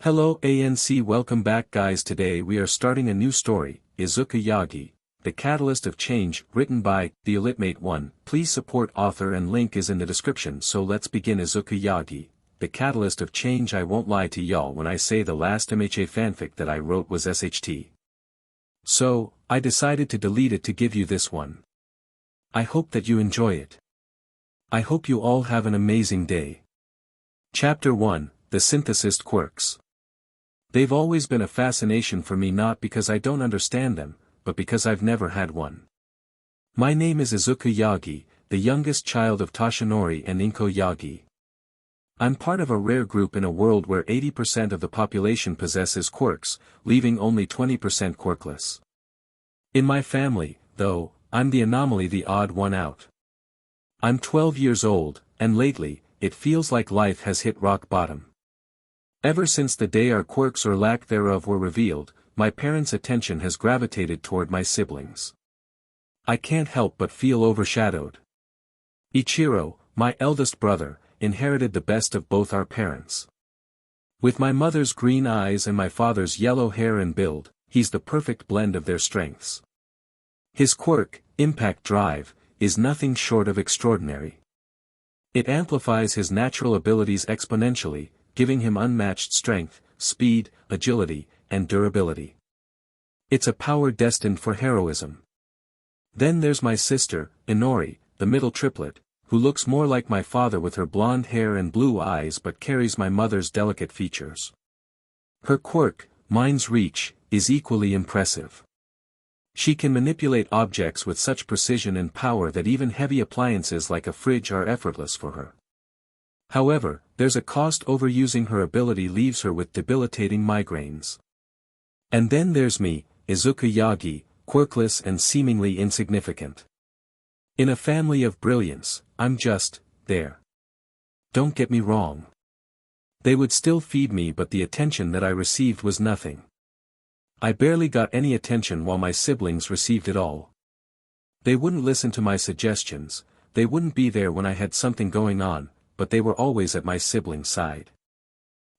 Hello ANC, welcome back guys. Today we are starting a new story, Izuku Yagi, The Catalyst of Change, written by The Elitmate 1. Please support author and link is in the description. So let's begin. Izuku Yagi, The Catalyst of Change. I won't lie to y'all when I say the last MHA fanfic that I wrote was SHT. So, I decided to delete it to give you this one. I hope that you enjoy it. I hope you all have an amazing day. Chapter 1, The Synthesist Quirks. They've always been a fascination for me, not because I don't understand them, but because I've never had one. My name is Izuku Yagi, the youngest child of Toshinori and Inko Yagi. I'm part of a rare group in a world where 80% of the population possesses quirks, leaving only 20% quirkless. In my family, though, I'm the anomaly, the odd one out. I'm 12 years old, and lately, it feels like life has hit rock bottom. Ever since the day our quirks or lack thereof were revealed, my parents' attention has gravitated toward my siblings. I can't help but feel overshadowed. Ichiro, my eldest brother, inherited the best of both our parents. With my mother's green eyes and my father's yellow hair and build, he's the perfect blend of their strengths. His quirk, Impact Drive, is nothing short of extraordinary. It amplifies his natural abilities exponentially, giving him unmatched strength, speed, agility, and durability. It's a power destined for heroism. Then there's my sister, Inori, the middle triplet, who looks more like my father with her blonde hair and blue eyes but carries my mother's delicate features. Her quirk, Mind's Reach, is equally impressive. She can manipulate objects with such precision and power that even heavy appliances like a fridge are effortless for her. However, there's a cost. Overusing her ability leaves her with debilitating migraines. And then there's me, Izuku Yagi, quirkless and seemingly insignificant. In a family of brilliance, I'm just, there. Don't get me wrong. They would still feed me, but the attention that I received was nothing. I barely got any attention while my siblings received it all. They wouldn't listen to my suggestions, they wouldn't be there when I had something going on, but they were always at my siblings' side.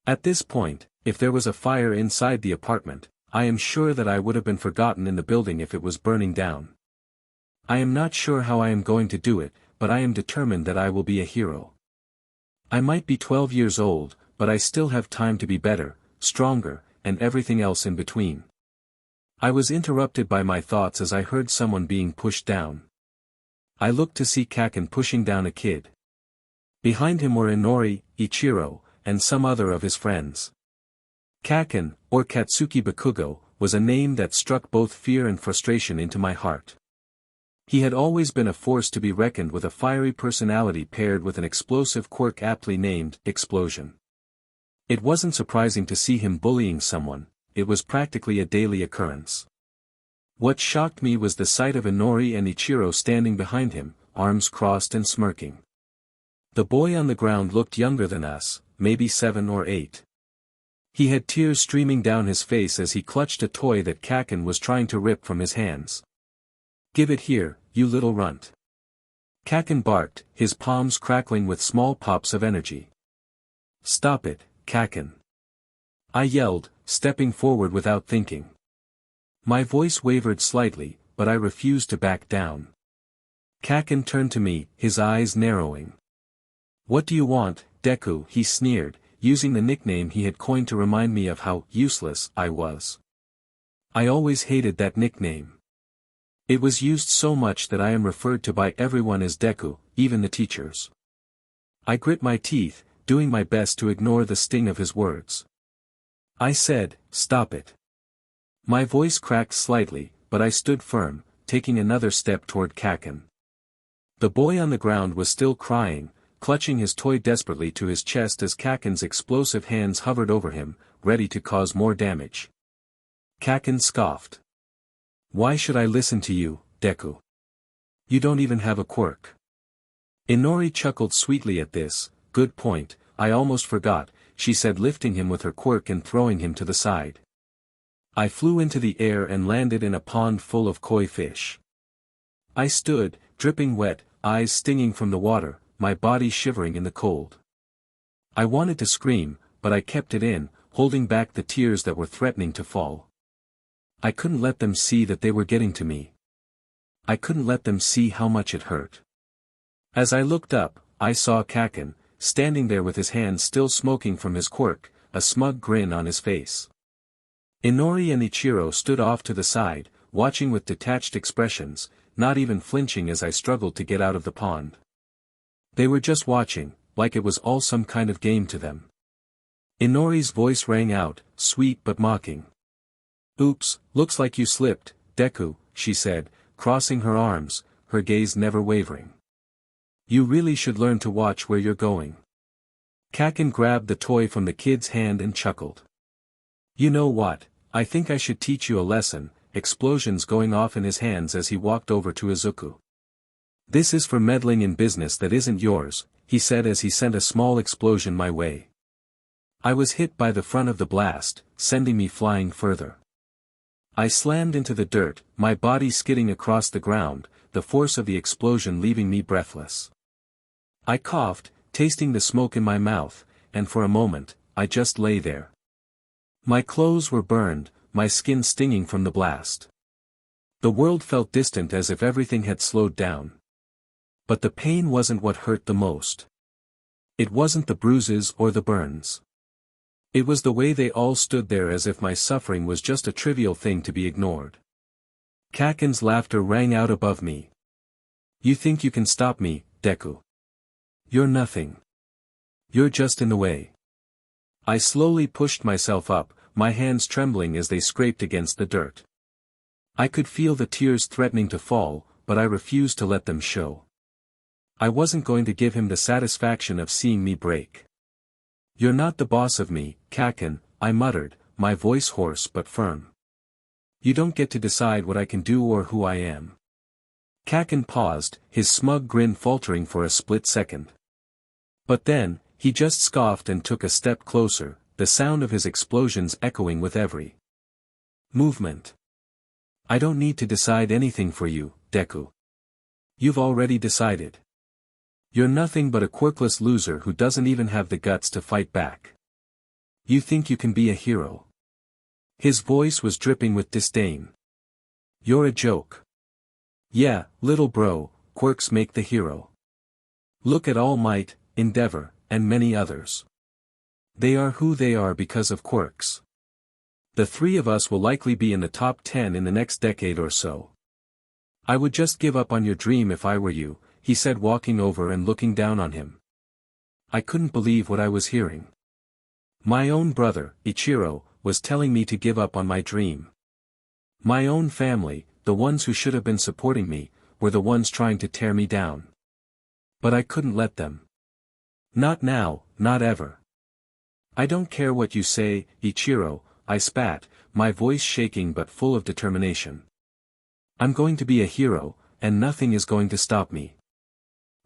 At this point, if there was a fire inside the apartment, I am sure that I would have been forgotten in the building if it was burning down. I am not sure how I am going to do it, but I am determined that I will be a hero. I might be 12 years old, but I still have time to be better, stronger, and everything else in between. I was interrupted by my thoughts as I heard someone being pushed down. I looked to see Kaken pushing down a kid. Behind him were Inori, Ichiro, and some other of his friends. Kaken, or Katsuki Bakugo, was a name that struck both fear and frustration into my heart. He had always been a force to be reckoned with, a fiery personality paired with an explosive quirk aptly named Explosion. It wasn't surprising to see him bullying someone, it was practically a daily occurrence. What shocked me was the sight of Inori and Ichiro standing behind him, arms crossed and smirking. The boy on the ground looked younger than us, maybe 7 or 8. He had tears streaming down his face as he clutched a toy that Kaken was trying to rip from his hands. "Give it here, you little runt." Kaken barked, his palms crackling with small pops of energy. "Stop it, Kaken," I yelled, stepping forward without thinking. My voice wavered slightly, but I refused to back down. Kaken turned to me, his eyes narrowing. "What do you want, Deku?" he sneered, using the nickname he had coined to remind me of how useless I was. I always hated that nickname. It was used so much that I am referred to by everyone as Deku, even the teachers. I grit my teeth, doing my best to ignore the sting of his words. I said, "Stop it." My voice cracked slightly, but I stood firm, taking another step toward Kaken. The boy on the ground was still crying, clutching his toy desperately to his chest as Kaken's explosive hands hovered over him, ready to cause more damage. Kaken scoffed. "Why should I listen to you, Deku? You don't even have a quirk." Inori chuckled sweetly at this. "Good point, I almost forgot," she said, lifting him with her quirk and throwing him to the side. I flew into the air and landed in a pond full of koi fish. I stood, dripping wet, eyes stinging from the water, my body shivering in the cold. I wanted to scream, but I kept it in, holding back the tears that were threatening to fall. I couldn't let them see that they were getting to me. I couldn't let them see how much it hurt. As I looked up, I saw Kaken, standing there with his hands still smoking from his quirk, a smug grin on his face. Inori and Ichiro stood off to the side, watching with detached expressions, not even flinching as I struggled to get out of the pond. They were just watching, like it was all some kind of game to them. Inori's voice rang out, sweet but mocking. "Oops, looks like you slipped, Deku," she said, crossing her arms, her gaze never wavering. "You really should learn to watch where you're going." Kaken grabbed the toy from the kid's hand and chuckled. "You know what, I think I should teach you a lesson," explosions going off in his hands as he walked over to Izuku. "This is for meddling in business that isn't yours," he said as he sent a small explosion my way. I was hit by the front of the blast, sending me flying further. I slammed into the dirt, my body skidding across the ground, the force of the explosion leaving me breathless. I coughed, tasting the smoke in my mouth, and for a moment, I just lay there. My clothes were burned, my skin stinging from the blast. The world felt distant as if everything had slowed down. But the pain wasn't what hurt the most. It wasn't the bruises or the burns. It was the way they all stood there as if my suffering was just a trivial thing to be ignored. Kaken's laughter rang out above me. "You think you can stop me, Deku? You're nothing. You're just in the way." I slowly pushed myself up, my hands trembling as they scraped against the dirt. I could feel the tears threatening to fall, but I refused to let them show. I wasn't going to give him the satisfaction of seeing me break. "You're not the boss of me, Kaken," I muttered, my voice hoarse but firm. "You don't get to decide what I can do or who I am." Kaken paused, his smug grin faltering for a split second. But then, he just scoffed and took a step closer, the sound of his explosions echoing with every movement. "I don't need to decide anything for you, Deku. You've already decided. You're nothing but a quirkless loser who doesn't even have the guts to fight back. You think you can be a hero." His voice was dripping with disdain. "You're a joke. Yeah, little bro, quirks make the hero. Look at All Might, Endeavor, and many others. They are who they are because of quirks. The three of us will likely be in the top 10 in the next decade or so. I would just give up on your dream if I were you," he said, walking over and looking down on him. I couldn't believe what I was hearing. My own brother, Ichiro, was telling me to give up on my dream. My own family, the ones who should have been supporting me, were the ones trying to tear me down. But I couldn't let them. Not now, not ever. "I don't care what you say, Ichiro," I spat, my voice shaking but full of determination. "I'm going to be a hero, and nothing is going to stop me.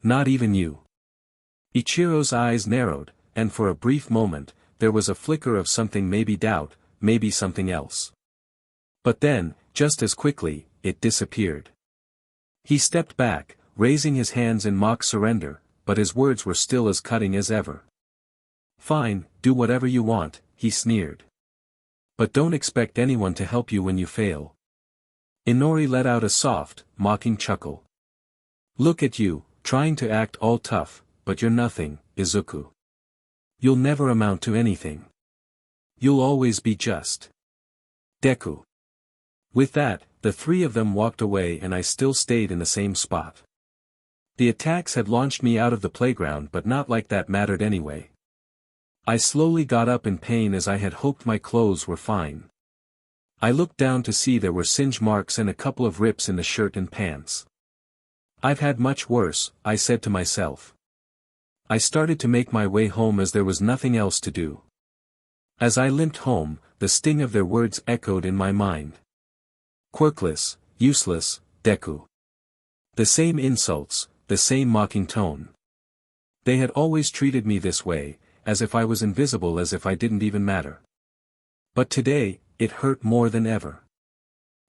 Not even you." Ichiro's eyes narrowed, and for a brief moment, there was a flicker of something, maybe doubt, maybe something else. But then, just as quickly, it disappeared. He stepped back, raising his hands in mock surrender, but his words were still as cutting as ever. "Fine, do whatever you want," he sneered. "But don't expect anyone to help you when you fail." Inori let out a soft, mocking chuckle. "Look at you, trying to act all tough, but you're nothing, Izuku. You'll never amount to anything. You'll always be just Deku." With that, the three of them walked away and I still stayed in the same spot. The attacks had launched me out of the playground, but not like that mattered anyway. I slowly got up in pain as I had hoped my clothes were fine. I looked down to see there were singe marks and a couple of rips in the shirt and pants. "I've had much worse," I said to myself. I started to make my way home as there was nothing else to do. As I limped home, the sting of their words echoed in my mind. Quirkless, useless, Deku. The same insults, the same mocking tone. They had always treated me this way, as if I was invisible, as if I didn't even matter. But today, it hurt more than ever.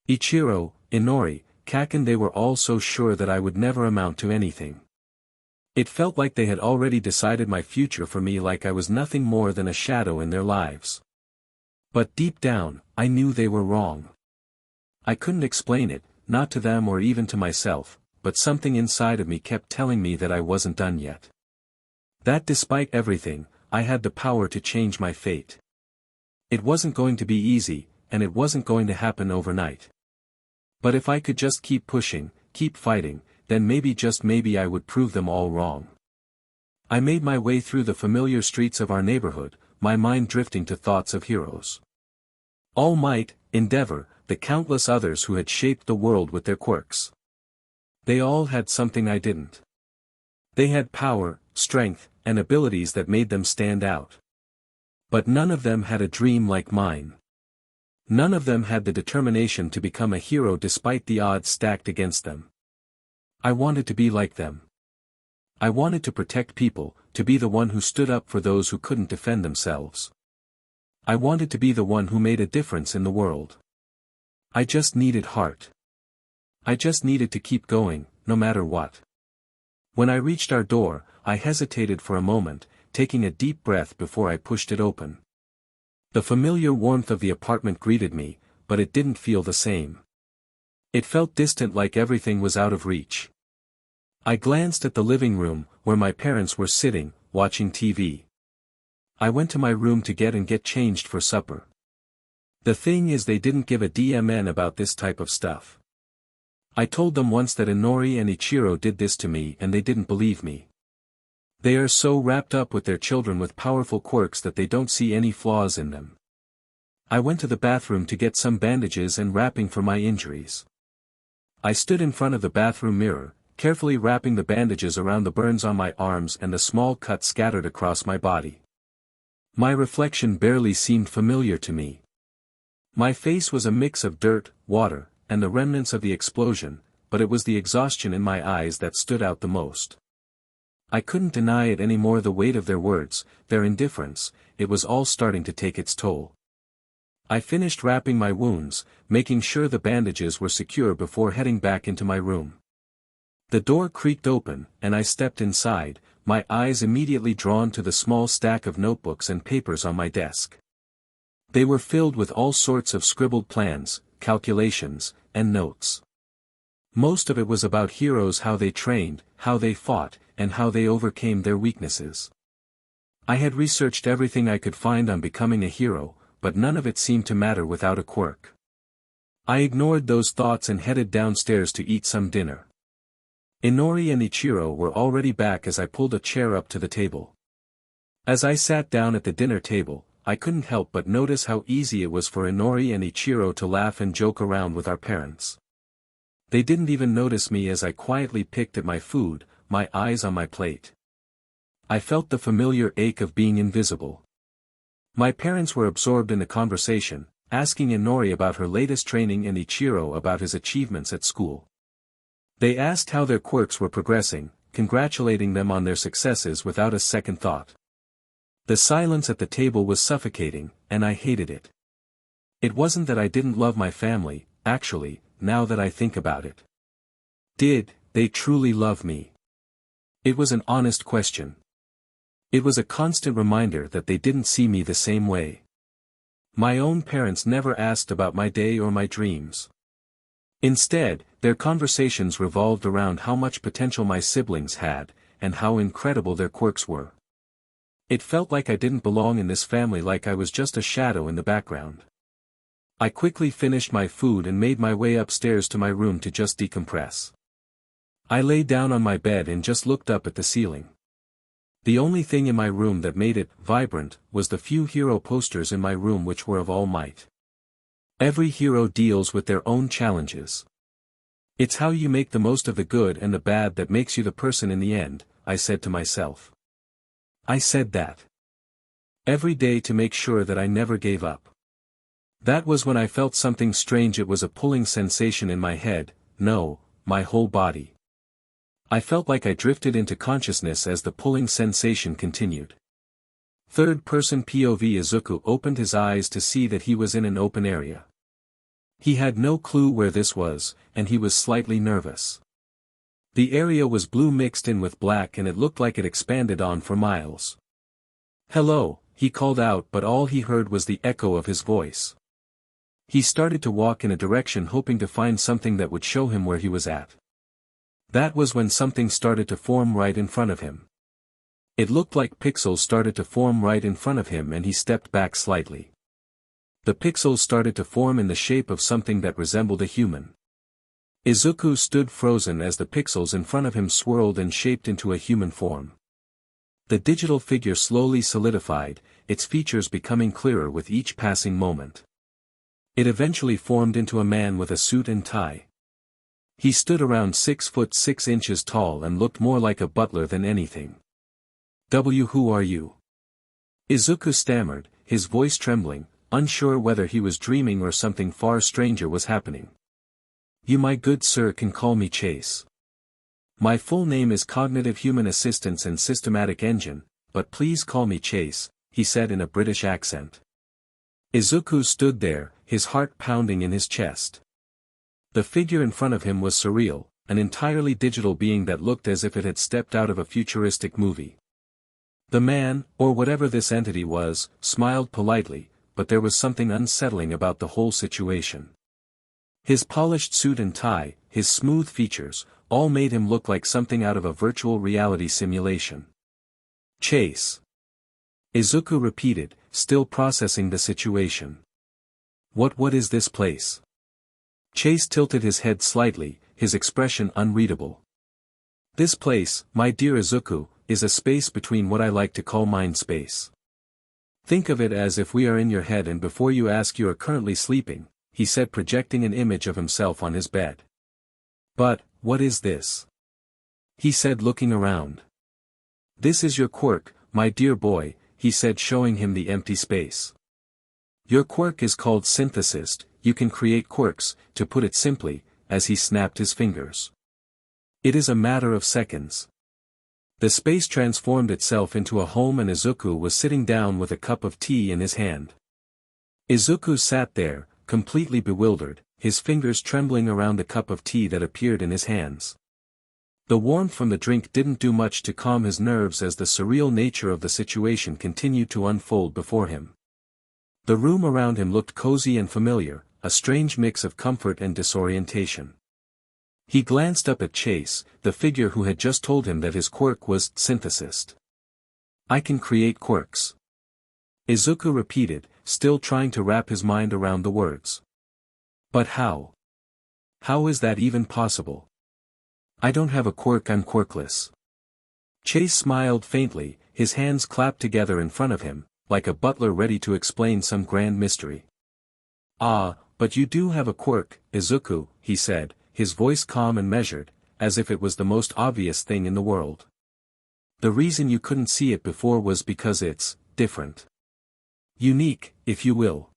Ichiro, Inori, Kaken, they were all so sure that I would never amount to anything. It felt like they had already decided my future for me, like I was nothing more than a shadow in their lives. But deep down, I knew they were wrong. I couldn't explain it, not to them or even to myself, but something inside of me kept telling me that I wasn't done yet. That despite everything, I had the power to change my fate. It wasn't going to be easy, and it wasn't going to happen overnight. But if I could just keep pushing, keep fighting, then maybe just maybe I would prove them all wrong. I made my way through the familiar streets of our neighborhood, my mind drifting to thoughts of heroes. All Might, Endeavor, the countless others who had shaped the world with their quirks. They all had something I didn't. They had power, strength, and abilities that made them stand out. But none of them had a dream like mine. None of them had the determination to become a hero despite the odds stacked against them. I wanted to be like them. I wanted to protect people, to be the one who stood up for those who couldn't defend themselves. I wanted to be the one who made a difference in the world. I just needed heart. I just needed to keep going, no matter what. When I reached our door, I hesitated for a moment, taking a deep breath before I pushed it open. The familiar warmth of the apartment greeted me, but it didn't feel the same. It felt distant, like everything was out of reach. I glanced at the living room, where my parents were sitting, watching TV. I went to my room to get changed for supper. The thing is, they didn't give a damn about this type of stuff. I told them once that Inori and Ichiro did this to me and they didn't believe me. They are so wrapped up with their children with powerful quirks that they don't see any flaws in them. I went to the bathroom to get some bandages and wrapping for my injuries. I stood in front of the bathroom mirror, carefully wrapping the bandages around the burns on my arms and the small cut scattered across my body. My reflection barely seemed familiar to me. My face was a mix of dirt, water, and the remnants of the explosion, but it was the exhaustion in my eyes that stood out the most. I couldn't deny it anymore, the weight of their words, their indifference, it was all starting to take its toll. I finished wrapping my wounds, making sure the bandages were secure before heading back into my room. The door creaked open, and I stepped inside, my eyes immediately drawn to the small stack of notebooks and papers on my desk. They were filled with all sorts of scribbled plans, calculations, and notes. Most of it was about heroes, how they trained, how they fought, and how they overcame their weaknesses. I had researched everything I could find on becoming a hero, but none of it seemed to matter without a quirk. I ignored those thoughts and headed downstairs to eat some dinner. Inori and Ichiro were already back as I pulled a chair up to the table. As I sat down at the dinner table, I couldn't help but notice how easy it was for Inori and Ichiro to laugh and joke around with our parents. They didn't even notice me as I quietly picked at my food, my eyes on my plate. I felt the familiar ache of being invisible. My parents were absorbed in the conversation, asking Inori about her latest training and Ichiro about his achievements at school. They asked how their quirks were progressing, congratulating them on their successes without a second thought. The silence at the table was suffocating, and I hated it. It wasn't that I didn't love my family, actually, now that I think about it. Did they truly love me? It was an honest question. It was a constant reminder that they didn't see me the same way. My own parents never asked about my day or my dreams. Instead, their conversations revolved around how much potential my siblings had, and how incredible their quirks were. It felt like I didn't belong in this family, like I was just a shadow in the background. I quickly finished my food and made my way upstairs to my room to just decompress. I lay down on my bed and just looked up at the ceiling. The only thing in my room that made it vibrant was the few hero posters in my room, which were of All Might. Every hero deals with their own challenges. It's how you make the most of the good and the bad that makes you the person in the end, I said to myself. I said that every day to make sure that I never gave up. That was when I felt something strange. It was a pulling sensation in my head, no, my whole body. I felt like I drifted into consciousness as the pulling sensation continued. Third-person POV. Izuku opened his eyes to see that he was in an open area. He had no clue where this was, and he was slightly nervous. The area was blue mixed in with black, and it looked like it expanded on for miles. "Hello," he called out, but all he heard was the echo of his voice. He started to walk in a direction hoping to find something that would show him where he was at. That was when something started to form right in front of him. It looked like pixels started to form right in front of him, and he stepped back slightly. The pixels started to form in the shape of something that resembled a human. Izuku stood frozen as the pixels in front of him swirled and shaped into a human form. The digital figure slowly solidified, its features becoming clearer with each passing moment. It eventually formed into a man with a suit and tie. He stood around 6 foot 6 inches tall and looked more like a butler than anything. Who are you?" Izuku stammered, his voice trembling, unsure whether he was dreaming or something far stranger was happening. "You, my good sir, can call me Chase. My full name is Cognitive Human Assistance and Systematic Engine, but please call me Chase," he said in a British accent. Izuku stood there, his heart pounding in his chest. The figure in front of him was surreal, an entirely digital being that looked as if it had stepped out of a futuristic movie. The man, or whatever this entity was, smiled politely, but there was something unsettling about the whole situation. His polished suit and tie, his smooth features, all made him look like something out of a virtual reality simulation. "Chase." Izuku repeated, still processing the situation. What is this place?" Chase tilted his head slightly, his expression unreadable. "This place, my dear Izuku, is a space between what I like to call mind space. Think of it as if we are in your head, and before you ask, you are currently sleeping," he said, projecting an image of himself on his bed. "But, what is this?" he said, looking around. "This is your quirk, my dear boy," he said, showing him the empty space. "Your quirk is called Synthesist. You can create quirks, to put it simply," as he snapped his fingers. "It is a matter of seconds." The space transformed itself into a home, and Izuku was sitting down with a cup of tea in his hand. Izuku sat there, completely bewildered, his fingers trembling around the cup of tea that appeared in his hands. The warmth from the drink didn't do much to calm his nerves as the surreal nature of the situation continued to unfold before him. The room around him looked cozy and familiar, a strange mix of comfort and disorientation. He glanced up at Chase, the figure who had just told him that his quirk was Synthesist. "I can create quirks," Izuku repeated, still trying to wrap his mind around the words. "But how? How is that even possible? I don't have a quirk, I'm quirkless." Chase smiled faintly, his hands clapped together in front of him, like a butler ready to explain some grand mystery. "Ah, but you do have a quirk, Izuku," he said, his voice calm and measured, as if it was the most obvious thing in the world. "The reason you couldn't see it before was because it's different. Unique, if you will."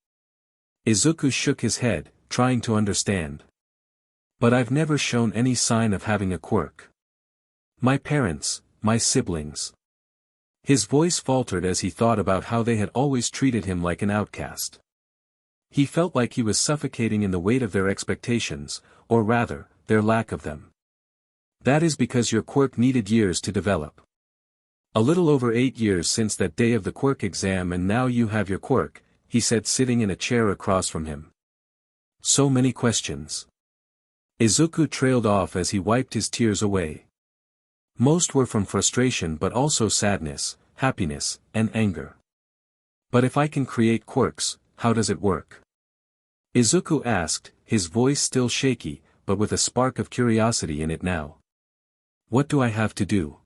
Izuku shook his head, trying to understand. "But I've never shown any sign of having a quirk. My parents, my siblings." His voice faltered as he thought about how they had always treated him like an outcast. He felt like he was suffocating in the weight of their expectations, or rather, their lack of them. "That is because your quirk needed years to develop. A little over 8 years since that day of the quirk exam, and now you have your quirk," he said, sitting in a chair across from him. "So many questions." Izuku trailed off as he wiped his tears away. Most were from frustration, but also sadness, happiness, and anger. "But if I can create quirks, how does it work?" Izuku asked, his voice still shaky, but with a spark of curiosity in it now. "What do I have to do?"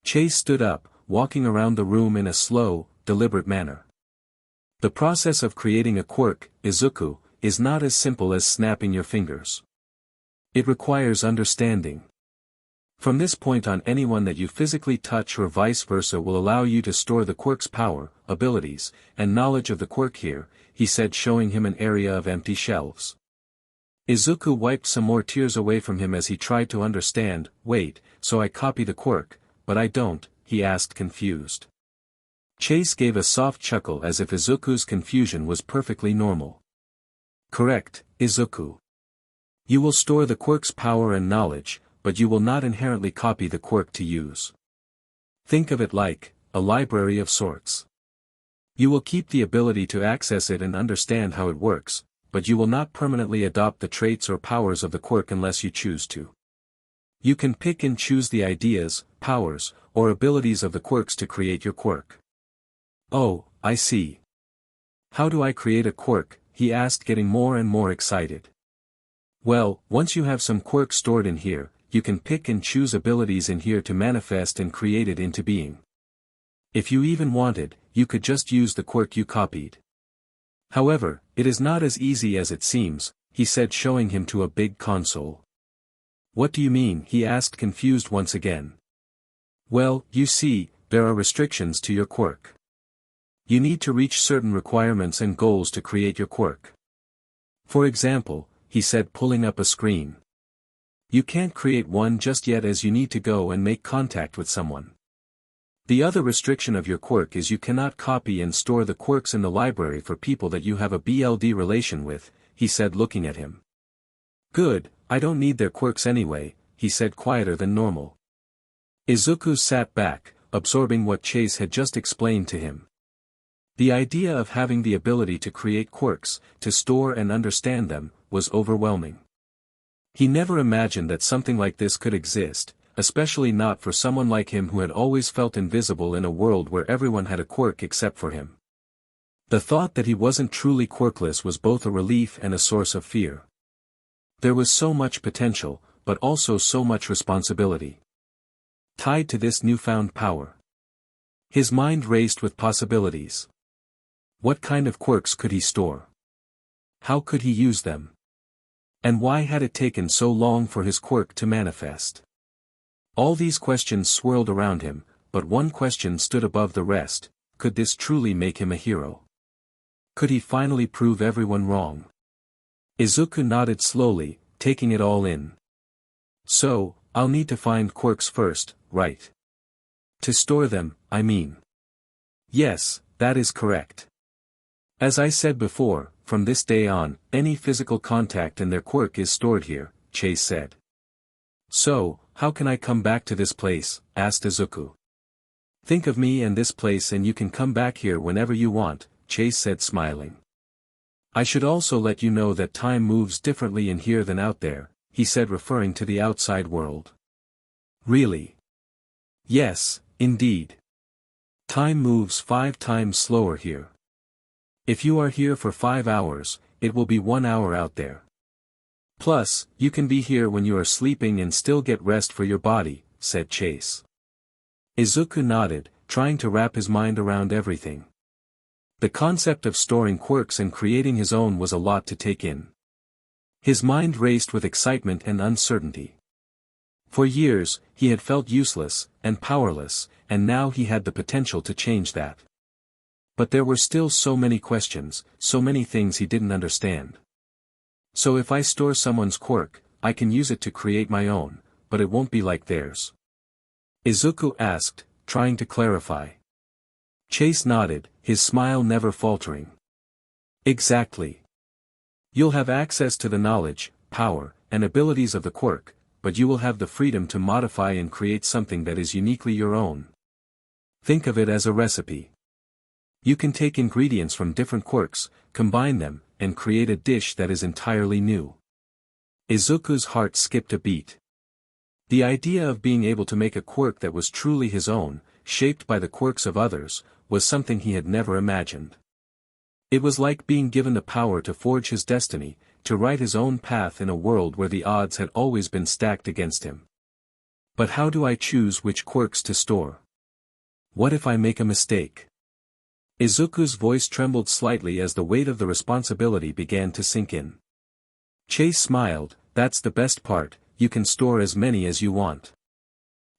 Chase stood up, walking around the room in a slow, deliberate manner. "The process of creating a quirk, Izuku, is not as simple as snapping your fingers. It requires understanding. From this point on, anyone that you physically touch or vice versa will allow you to store the quirk's power, abilities, and knowledge of the quirk here," he said, showing him an area of empty shelves. Izuku wiped some more tears away from him as he tried to understand. "Wait, so I copy the quirk, but I don't?" he asked, confused. Chase gave a soft chuckle as if Izuku's confusion was perfectly normal. "Correct, Izuku. You will store the quirk's power and knowledge, but you will not inherently copy the quirk to use. Think of it like a library of sorts. You will keep the ability to access it and understand how it works, but you will not permanently adopt the traits or powers of the quirk unless you choose to. You can pick and choose the ideas, powers, or abilities of the quirks to create your quirk. Oh, I see. How do I create a quirk? He asked, getting more and more excited. Well, once you have some quirks stored in here, you can pick and choose abilities in here to manifest and create it into being. If you even wanted, you could just use the quirk you copied. However, it is not as easy as it seems, he said, showing him to a big console. What do you mean? He asked, confused once again. Well, you see, there are restrictions to your quirk. You need to reach certain requirements and goals to create your quirk. For example, he said, pulling up a screen. You can't create one just yet, as you need to go and make contact with someone. The other restriction of your quirk is you cannot copy and store the quirks in the library for people that you have a BLD relation with, he said, looking at him. Good, I don't need their quirks anyway, he said, quieter than normal. Izuku sat back, absorbing what Chase had just explained to him. The idea of having the ability to create quirks, to store and understand them, was overwhelming. He never imagined that something like this could exist, especially not for someone like him who had always felt invisible in a world where everyone had a quirk except for him. The thought that he wasn't truly quirkless was both a relief and a source of fear. There was so much potential, but also so much responsibility tied to this newfound power. His mind raced with possibilities. What kind of quirks could he store? How could he use them? And why had it taken so long for his quirk to manifest? All these questions swirled around him, but one question stood above the rest: could this truly make him a hero? Could he finally prove everyone wrong? Izuku nodded slowly, taking it all in. So, I'll need to find quirks first, right? To store them, I mean. Yes, that is correct. As I said before, from this day on, any physical contact and their quirk is stored here, Chase said. So, how can I come back to this place? Asked Izuku. Think of me and this place and you can come back here whenever you want, Chase said, smiling. I should also let you know that time moves differently in here than out there, he said, referring to the outside world. Really? Yes, indeed. Time moves 5 times slower here. If you are here for 5 hours, it will be 1 hour out there. Plus, you can be here when you are sleeping and still get rest for your body, said Chase. Izuku nodded, trying to wrap his mind around everything. The concept of storing quirks and creating his own was a lot to take in. His mind raced with excitement and uncertainty. For years, he had felt useless and powerless, and now he had the potential to change that. But there were still so many questions, so many things he didn't understand. So if I store someone's quirk, I can use it to create my own, but it won't be like theirs? Izuku asked, trying to clarify. Chase nodded, his smile never faltering. Exactly. You'll have access to the knowledge, power, and abilities of the quirk, but you will have the freedom to modify and create something that is uniquely your own. Think of it as a recipe. You can take ingredients from different quirks, combine them, and create a dish that is entirely new. Izuku's heart skipped a beat. The idea of being able to make a quirk that was truly his own, shaped by the quirks of others, was something he had never imagined. It was like being given the power to forge his destiny, to write his own path in a world where the odds had always been stacked against him. But how do I choose which quirks to store? What if I make a mistake? Izuku's voice trembled slightly as the weight of the responsibility began to sink in. Chase smiled, that's the best part, you can store as many as you want.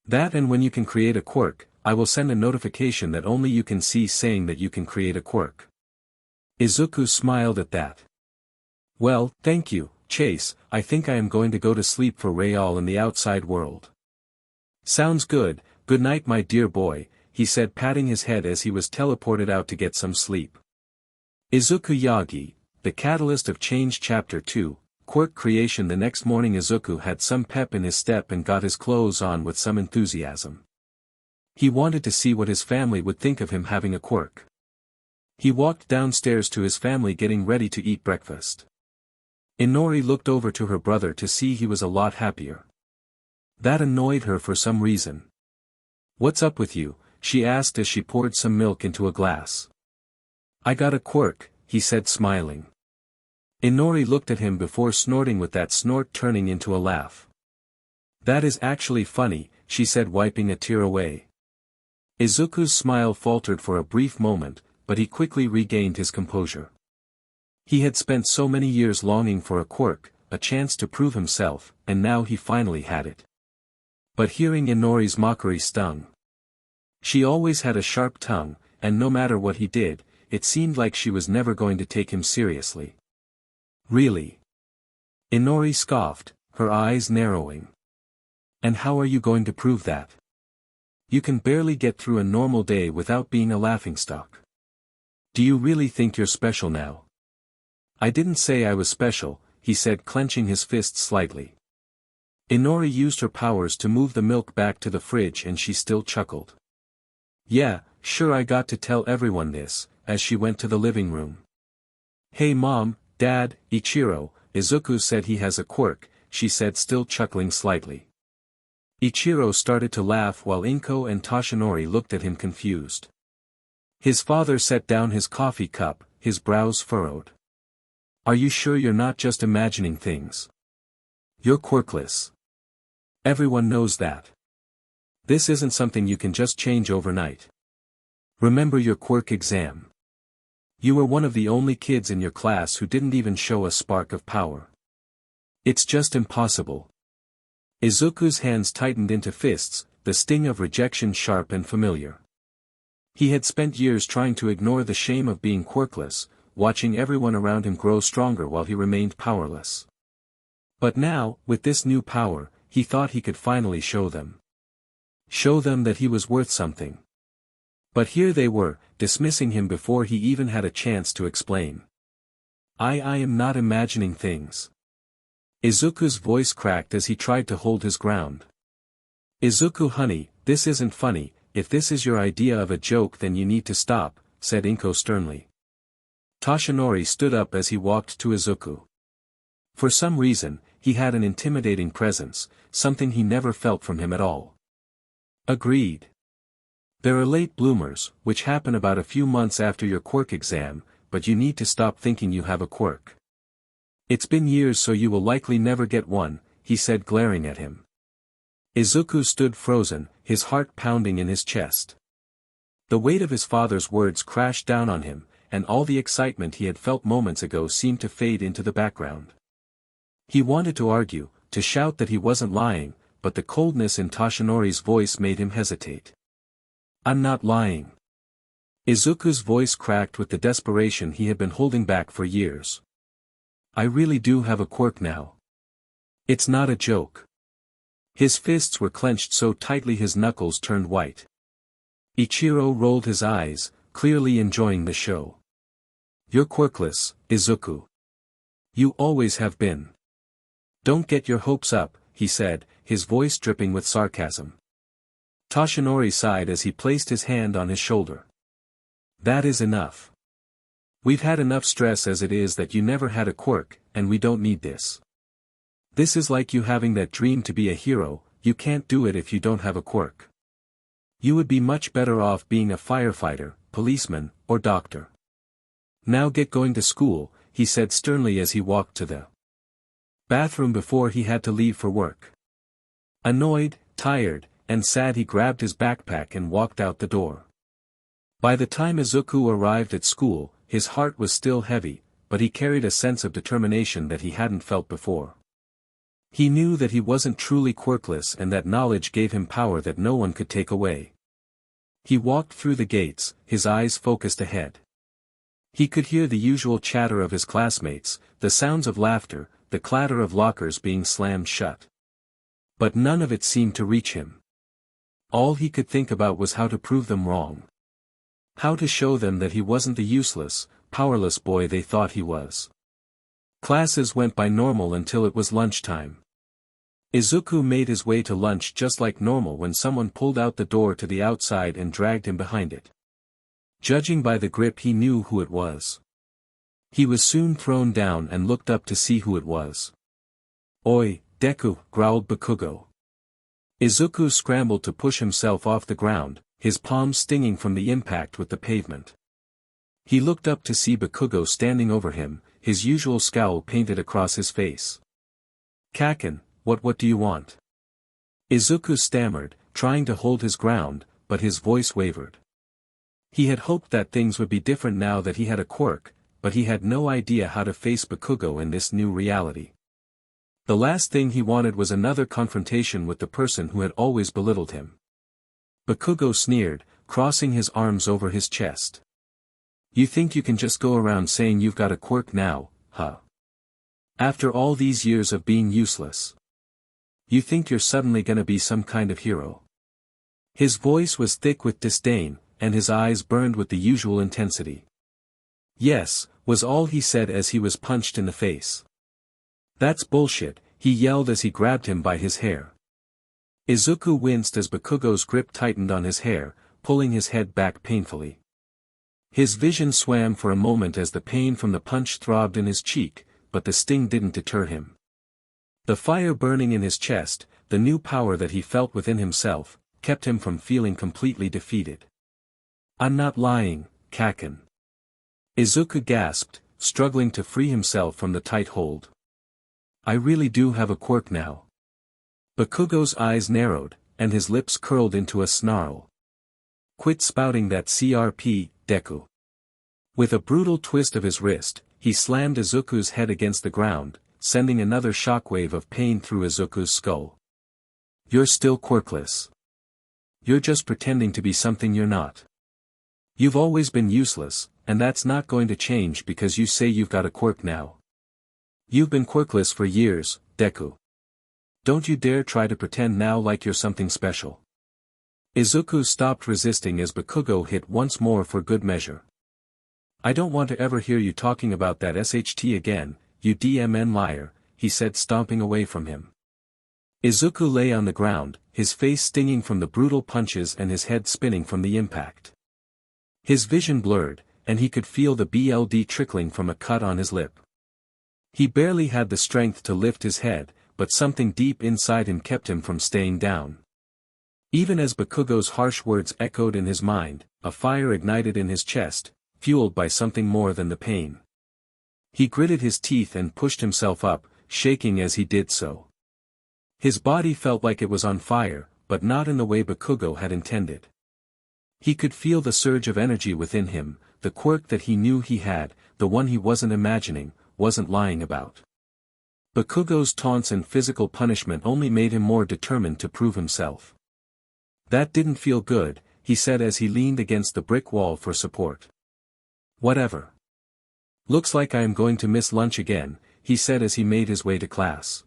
That, and when you can create a quirk, I will send a notification that only you can see saying that you can create a quirk. Izuku smiled at that. Well, thank you, Chase, I think I am going to go to sleep for Real in the outside world. Sounds good, good night my dear boy, he said, patting his head as he was teleported out to get some sleep. Izuku Yagi, The Catalyst of Change Chapter 2, Quirk Creation. The next morning Izuku had some pep in his step and got his clothes on with some enthusiasm. He wanted to see what his family would think of him having a quirk. He walked downstairs to his family getting ready to eat breakfast. Inori looked over to her brother to see he was a lot happier. That annoyed her for some reason. "What's up with you?" she asked as she poured some milk into a glass. "I got a quirk," he said smiling. Inori looked at him before snorting, with that snort turning into a laugh. "That is actually funny," she said, wiping a tear away. Izuku's smile faltered for a brief moment, but he quickly regained his composure. He had spent so many years longing for a quirk, a chance to prove himself, and now he finally had it. But hearing Inori's mockery stung. She always had a sharp tongue, and no matter what he did, it seemed like she was never going to take him seriously. "Really?" Inori scoffed, her eyes narrowing. "And how are you going to prove that? You can barely get through a normal day without being a laughingstock. Do you really think you're special now?" "I didn't say I was special," he said, clenching his fist slightly. Inori used her powers to move the milk back to the fridge, and she still chuckled. "Yeah, sure, I got to tell everyone this," as she went to the living room. "Hey Mom, Dad, Ichiro, Izuku said he has a quirk," she said, still chuckling slightly. Ichiro started to laugh while Inko and Toshinori looked at him confused. His father set down his coffee cup, his brows furrowed. "Are you sure you're not just imagining things? You're quirkless. Everyone knows that. This isn't something you can just change overnight. Remember your quirk exam. You were one of the only kids in your class who didn't even show a spark of power. It's just impossible." Izuku's hands tightened into fists, the sting of rejection sharp and familiar. He had spent years trying to ignore the shame of being quirkless, watching everyone around him grow stronger while he remained powerless. But now, with this new power, he thought he could finally show them. Show them that he was worth something. But here they were, dismissing him before he even had a chance to explain. I am not imagining things." Izuku's voice cracked as he tried to hold his ground. "Izuku honey, this isn't funny. If this is your idea of a joke, then you need to stop," said Inko sternly. Toshinori stood up as he walked to Izuku. For some reason, he had an intimidating presence, something he never felt from him at all. "Agreed. There are late bloomers, which happen about a few months after your quirk exam, but you need to stop thinking you have a quirk. It's been years, so you will likely never get one," he said, glaring at him. Izuku stood frozen, his heart pounding in his chest. The weight of his father's words crashed down on him, and all the excitement he had felt moments ago seemed to fade into the background. He wanted to argue, to shout that he wasn't lying, but the coldness in Toshinori's voice made him hesitate. "I'm not lying." Izuku's voice cracked with the desperation he had been holding back for years. "I really do have a quirk now. It's not a joke." His fists were clenched so tightly his knuckles turned white. Ichiro rolled his eyes, clearly enjoying the show. "You're quirkless, Izuku. You always have been. Don't get your hopes up," he said, his voice dripping with sarcasm. Toshinori sighed as he placed his hand on his shoulder. "That is enough. We've had enough stress as it is that you never had a quirk, and we don't need this. This is like you having that dream to be a hero, you can't do it if you don't have a quirk. You would be much better off being a firefighter, policeman, or doctor. Now get going to school," he said sternly as he walked to the bathroom before he had to leave for work. Annoyed, tired, and sad, he grabbed his backpack and walked out the door. By the time Izuku arrived at school, his heart was still heavy, but he carried a sense of determination that he hadn't felt before. He knew that he wasn't truly quirkless, and that knowledge gave him power that no one could take away. He walked through the gates, his eyes focused ahead. He could hear the usual chatter of his classmates, the sounds of laughter, the clatter of lockers being slammed shut. But none of it seemed to reach him. All he could think about was how to prove them wrong. How to show them that he wasn't the useless, powerless boy they thought he was. Classes went by normal until it was lunchtime. Izuku made his way to lunch just like normal when someone pulled out the door to the outside and dragged him behind it. Judging by the grip he knew who it was. He was soon thrown down and looked up to see who it was. "Oi, Deku," growled Bakugo. Izuku scrambled to push himself off the ground, his palms stinging from the impact with the pavement. He looked up to see Bakugo standing over him, his usual scowl painted across his face. "Kaken, what do you want?" Izuku stammered, trying to hold his ground, but his voice wavered. He had hoped that things would be different now that he had a quirk, but he had no idea how to face Bakugo in this new reality. The last thing he wanted was another confrontation with the person who had always belittled him. Bakugo sneered, crossing his arms over his chest. "You think you can just go around saying you've got a quirk now, huh? After all these years of being useless? You think you're suddenly gonna be some kind of hero?" His voice was thick with disdain, and his eyes burned with the usual intensity. "Yes," was all he said as he was punched in the face. "That's bullshit," he yelled as he grabbed him by his hair. Izuku winced as Bakugo's grip tightened on his hair, pulling his head back painfully. His vision swam for a moment as the pain from the punch throbbed in his cheek, but the sting didn't deter him. The fire burning in his chest, the new power that he felt within himself, kept him from feeling completely defeated. "I'm not lying, Kaken." Izuku gasped, struggling to free himself from the tight hold. "I really do have a quirk now." Bakugo's eyes narrowed, and his lips curled into a snarl. "Quit spouting that crp, Deku." With a brutal twist of his wrist, he slammed Izuku's head against the ground, sending another shockwave of pain through Izuku's skull. "You're still quirkless. You're just pretending to be something you're not. You've always been useless, and that's not going to change because you say you've got a quirk now. You've been quirkless for years, Deku. Don't you dare try to pretend now like you're something special." Izuku stopped resisting as Bakugo hit once more for good measure. "I don't want to ever hear you talking about that SHT again, you DMN liar," he said, stomping away from him. Izuku lay on the ground, his face stinging from the brutal punches and his head spinning from the impact. His vision blurred, and he could feel the blood trickling from a cut on his lip. He barely had the strength to lift his head, but something deep inside him kept him from staying down. Even as Bakugo's harsh words echoed in his mind, a fire ignited in his chest, fueled by something more than the pain. He gritted his teeth and pushed himself up, shaking as he did so. His body felt like it was on fire, but not in the way Bakugo had intended. He could feel the surge of energy within him, the quirk that he knew he had, the one he wasn't imagining, wasn't lying about. Bakugo's taunts and physical punishment only made him more determined to prove himself. "That didn't feel good," he said as he leaned against the brick wall for support. "Whatever. Looks like I am going to miss lunch again," he said as he made his way to class.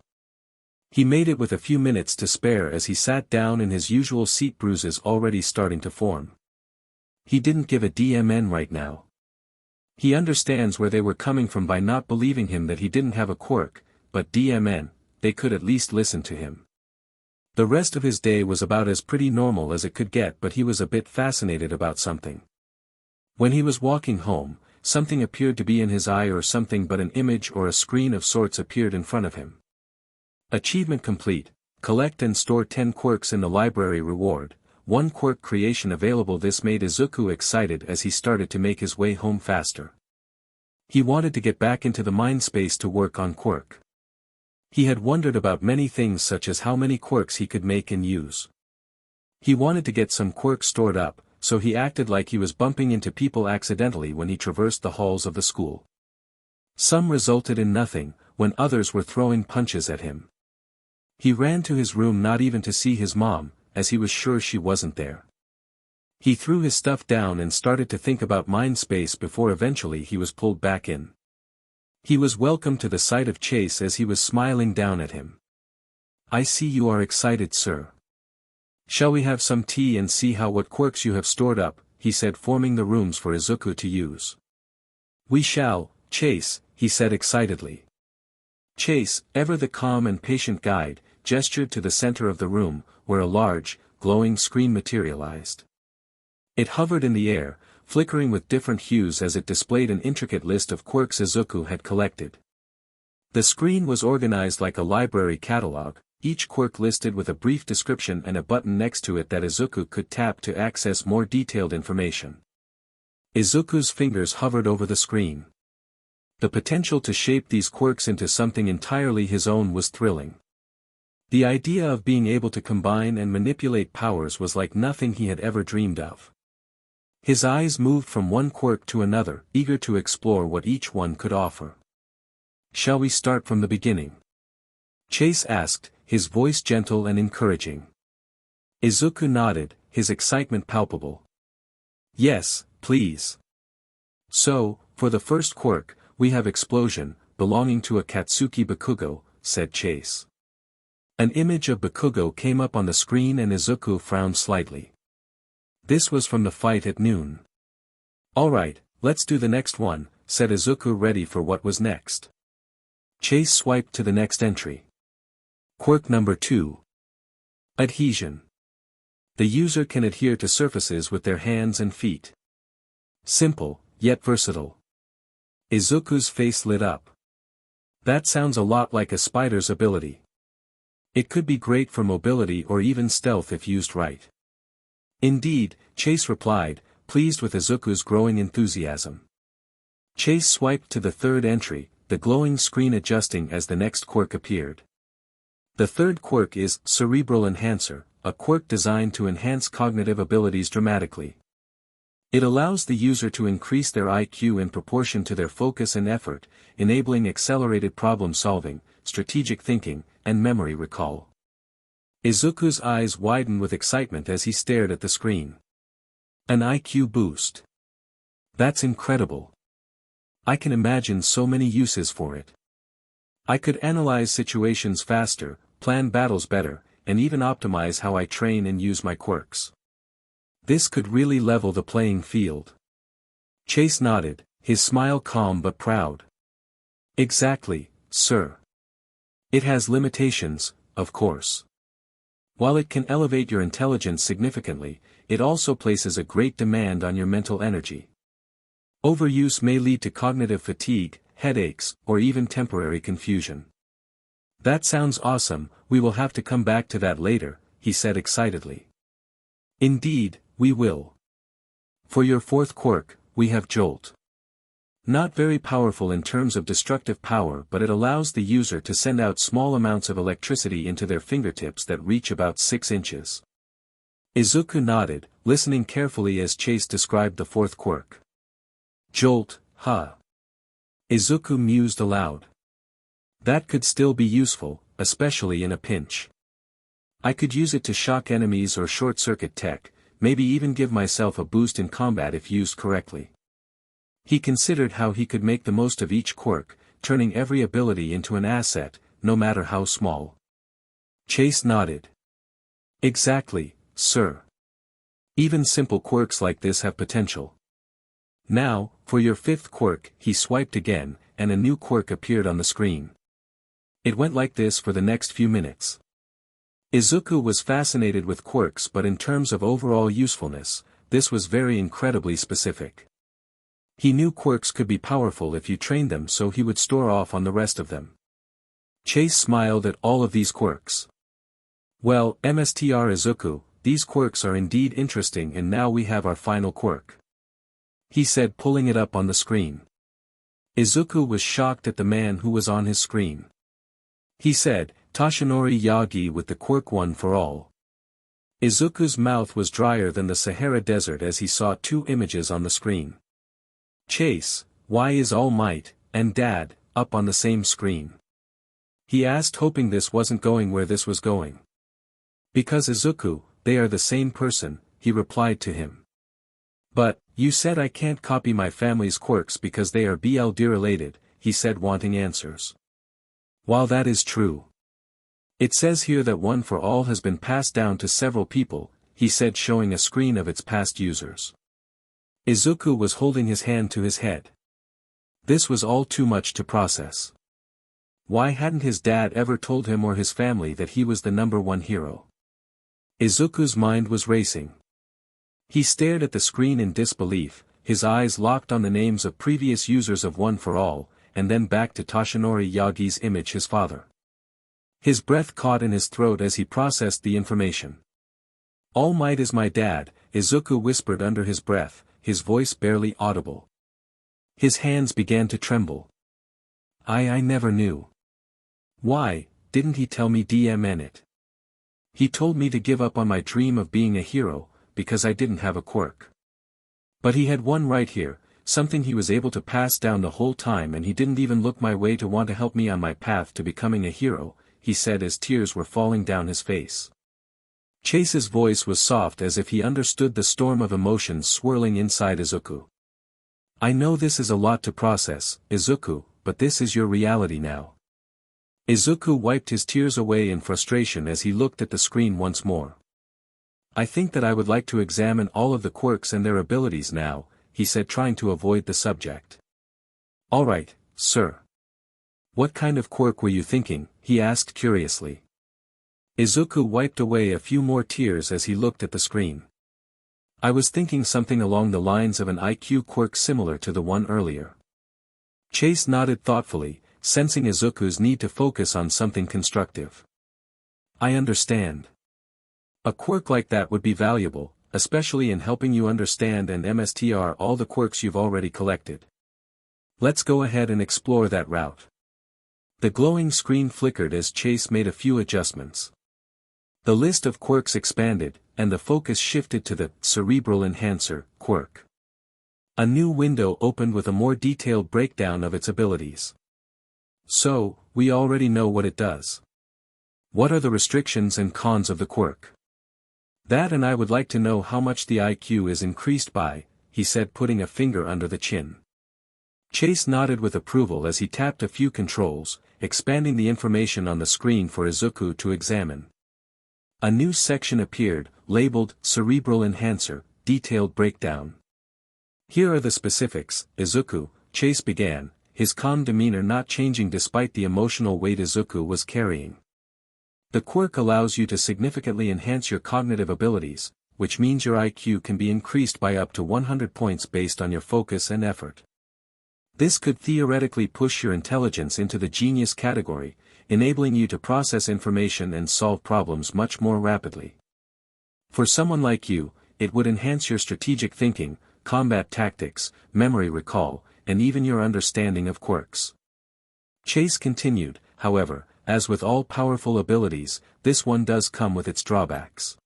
He made it with a few minutes to spare as he sat down in his usual seat, bruises already starting to form. He didn't give a DMN right now. He understands where they were coming from by not believing him that he didn't have a quirk, but DMN, they could at least listen to him. The rest of his day was about as pretty normal as it could get, but he was a bit fascinated about something. When he was walking home, something appeared to be in his eye or something, but an image or a screen of sorts appeared in front of him. Achievement complete, collect and store 10 quirks in the library reward, 1 quirk creation available. This made Izuku excited as he started to make his way home faster. He wanted to get back into the mind space to work on quirk. He had wondered about many things such as how many quirks he could make and use. He wanted to get some quirks stored up, so he acted like he was bumping into people accidentally when he traversed the halls of the school. Some resulted in nothing, when others were throwing punches at him. He ran to his room not even to see his mom, as he was sure she wasn't there. He threw his stuff down and started to think about mind space before eventually he was pulled back in. He was welcomed to the sight of Chase as he was smiling down at him. "I see you are excited, sir. Shall we have some tea and see what quirks you have stored up?" he said, forming the rooms for Izuku to use. "We shall, Chase," he said excitedly. Chase, ever the calm and patient guide, gestured to the center of the room, where a large, glowing screen materialized. It hovered in the air, flickering with different hues as it displayed an intricate list of quirks Izuku had collected. The screen was organized like a library catalog, each quirk listed with a brief description and a button next to it that Izuku could tap to access more detailed information. Izuku's fingers hovered over the screen. The potential to shape these quirks into something entirely his own was thrilling. The idea of being able to combine and manipulate powers was like nothing he had ever dreamed of. His eyes moved from one quirk to another, eager to explore what each one could offer. "Shall we start from the beginning?" Chase asked, his voice gentle and encouraging. Izuku nodded, his excitement palpable. "Yes, please." "So, for the first quirk, we have Explosion, belonging to a Katsuki Bakugo," said Chase. An image of Bakugo came up on the screen and Izuku frowned slightly. This was from the fight at noon. "Alright, let's do the next one," said Izuku, ready for what was next. Chase swiped to the next entry. Quirk number 2. Adhesion. The user can adhere to surfaces with their hands and feet. Simple, yet versatile. Izuku's face lit up. That sounds a lot like a spider's ability. It could be great for mobility or even stealth if used right. Indeed, Chase replied, pleased with Izuku's growing enthusiasm. Chase swiped to the third entry, the glowing screen adjusting as the next quirk appeared. The third quirk is Cerebral Enhancer, a quirk designed to enhance cognitive abilities dramatically. It allows the user to increase their IQ in proportion to their focus and effort, enabling accelerated problem-solving, strategic thinking, and memory recall. Izuku's eyes widened with excitement as he stared at the screen. An IQ boost. That's incredible. I can imagine so many uses for it. I could analyze situations faster, plan battles better, and even optimize how I train and use my quirks. This could really level the playing field. Chase nodded, his smile calm but proud. Exactly, sir. It has limitations, of course. While it can elevate your intelligence significantly, it also places a great demand on your mental energy. Overuse may lead to cognitive fatigue, headaches, or even temporary confusion. That sounds awesome, we will have to come back to that later, he said excitedly. Indeed, we will. For your fourth quirk, we have Jolt. Not very powerful in terms of destructive power, but it allows the user to send out small amounts of electricity into their fingertips that reach about 6 inches. Izuku nodded, listening carefully as Chase described the fourth quirk. Jolt, huh? Izuku mused aloud. That could still be useful, especially in a pinch. I could use it to shock enemies or short-circuit tech, maybe even give myself a boost in combat if used correctly. He considered how he could make the most of each quirk, turning every ability into an asset, no matter how small. Chase nodded. Exactly, sir. Even simple quirks like this have potential. Now, for your fifth quirk, he swiped again, and a new quirk appeared on the screen. It went like this for the next few minutes. Izuku was fascinated with quirks, but in terms of overall usefulness, this was very incredibly specific. He knew quirks could be powerful if you trained them, so he would store off on the rest of them. Chase smiled at all of these quirks. Well, Mstr Izuku, these quirks are indeed interesting, and now we have our final quirk. He said, pulling it up on the screen. Izuku was shocked at the man who was on his screen. He said, Toshinori Yagi with the quirk One for All. Izuku's mouth was drier than the Sahara Desert as he saw two images on the screen. Chase, why is All Might, and Dad, up on the same screen? He asked, hoping this wasn't going where this was going. Because Izuku, they are the same person, he replied to him. But, you said I can't copy my family's quirks because they are BLD related, he said, wanting answers. While that is true. It says here that One for All has been passed down to several people, he said, showing a screen of its past users. Izuku was holding his hand to his head. This was all too much to process. Why hadn't his dad ever told him or his family that he was the #1 hero? Izuku's mind was racing. He stared at the screen in disbelief, his eyes locked on the names of previous users of One for All, and then back to Toshinori Yagi's image, his father. His breath caught in his throat as he processed the information. All Might is my dad, Izuku whispered under his breath, his voice barely audible. His hands began to tremble. I never knew. Why, didn't he tell me it? He told me to give up on my dream of being a hero, because I didn't have a quirk. But he had one right here, something he was able to pass down the whole time, and he didn't even look my way to want to help me on my path to becoming a hero, he said as tears were falling down his face. Chase's voice was soft as if he understood the storm of emotions swirling inside Izuku. I know this is a lot to process, Izuku, but this is your reality now. Izuku wiped his tears away in frustration as he looked at the screen once more. I think that I would like to examine all of the quirks and their abilities now, he said, trying to avoid the subject. All right, sir. What kind of quirk were you thinking? He asked curiously. Izuku wiped away a few more tears as he looked at the screen. I was thinking something along the lines of an IQ quirk similar to the one earlier. Chase nodded thoughtfully, sensing Izuku's need to focus on something constructive. I understand. A quirk like that would be valuable, especially in helping you understand and MSTR all the quirks you've already collected. Let's go ahead and explore that route. The glowing screen flickered as Chase made a few adjustments. The list of quirks expanded, and the focus shifted to the Cerebral Enhancer quirk. A new window opened with a more detailed breakdown of its abilities. So, we already know what it does. What are the restrictions and cons of the quirk? That, and I would like to know how much the IQ is increased by, he said, putting a finger under the chin. Chase nodded with approval as he tapped a few controls, expanding the information on the screen for Izuku to examine. A new section appeared, labeled Cerebral Enhancer, Detailed Breakdown. Here are the specifics, Izuku, Chase began, his calm demeanor not changing despite the emotional weight Izuku was carrying. The quirk allows you to significantly enhance your cognitive abilities, which means your IQ can be increased by up to 100 points based on your focus and effort. This could theoretically push your intelligence into the genius category, enabling you to process information and solve problems much more rapidly. For someone like you, it would enhance your strategic thinking, combat tactics, memory recall, and even your understanding of quirks. Chase continued, however, as with all powerful abilities, this one does come with its drawbacks.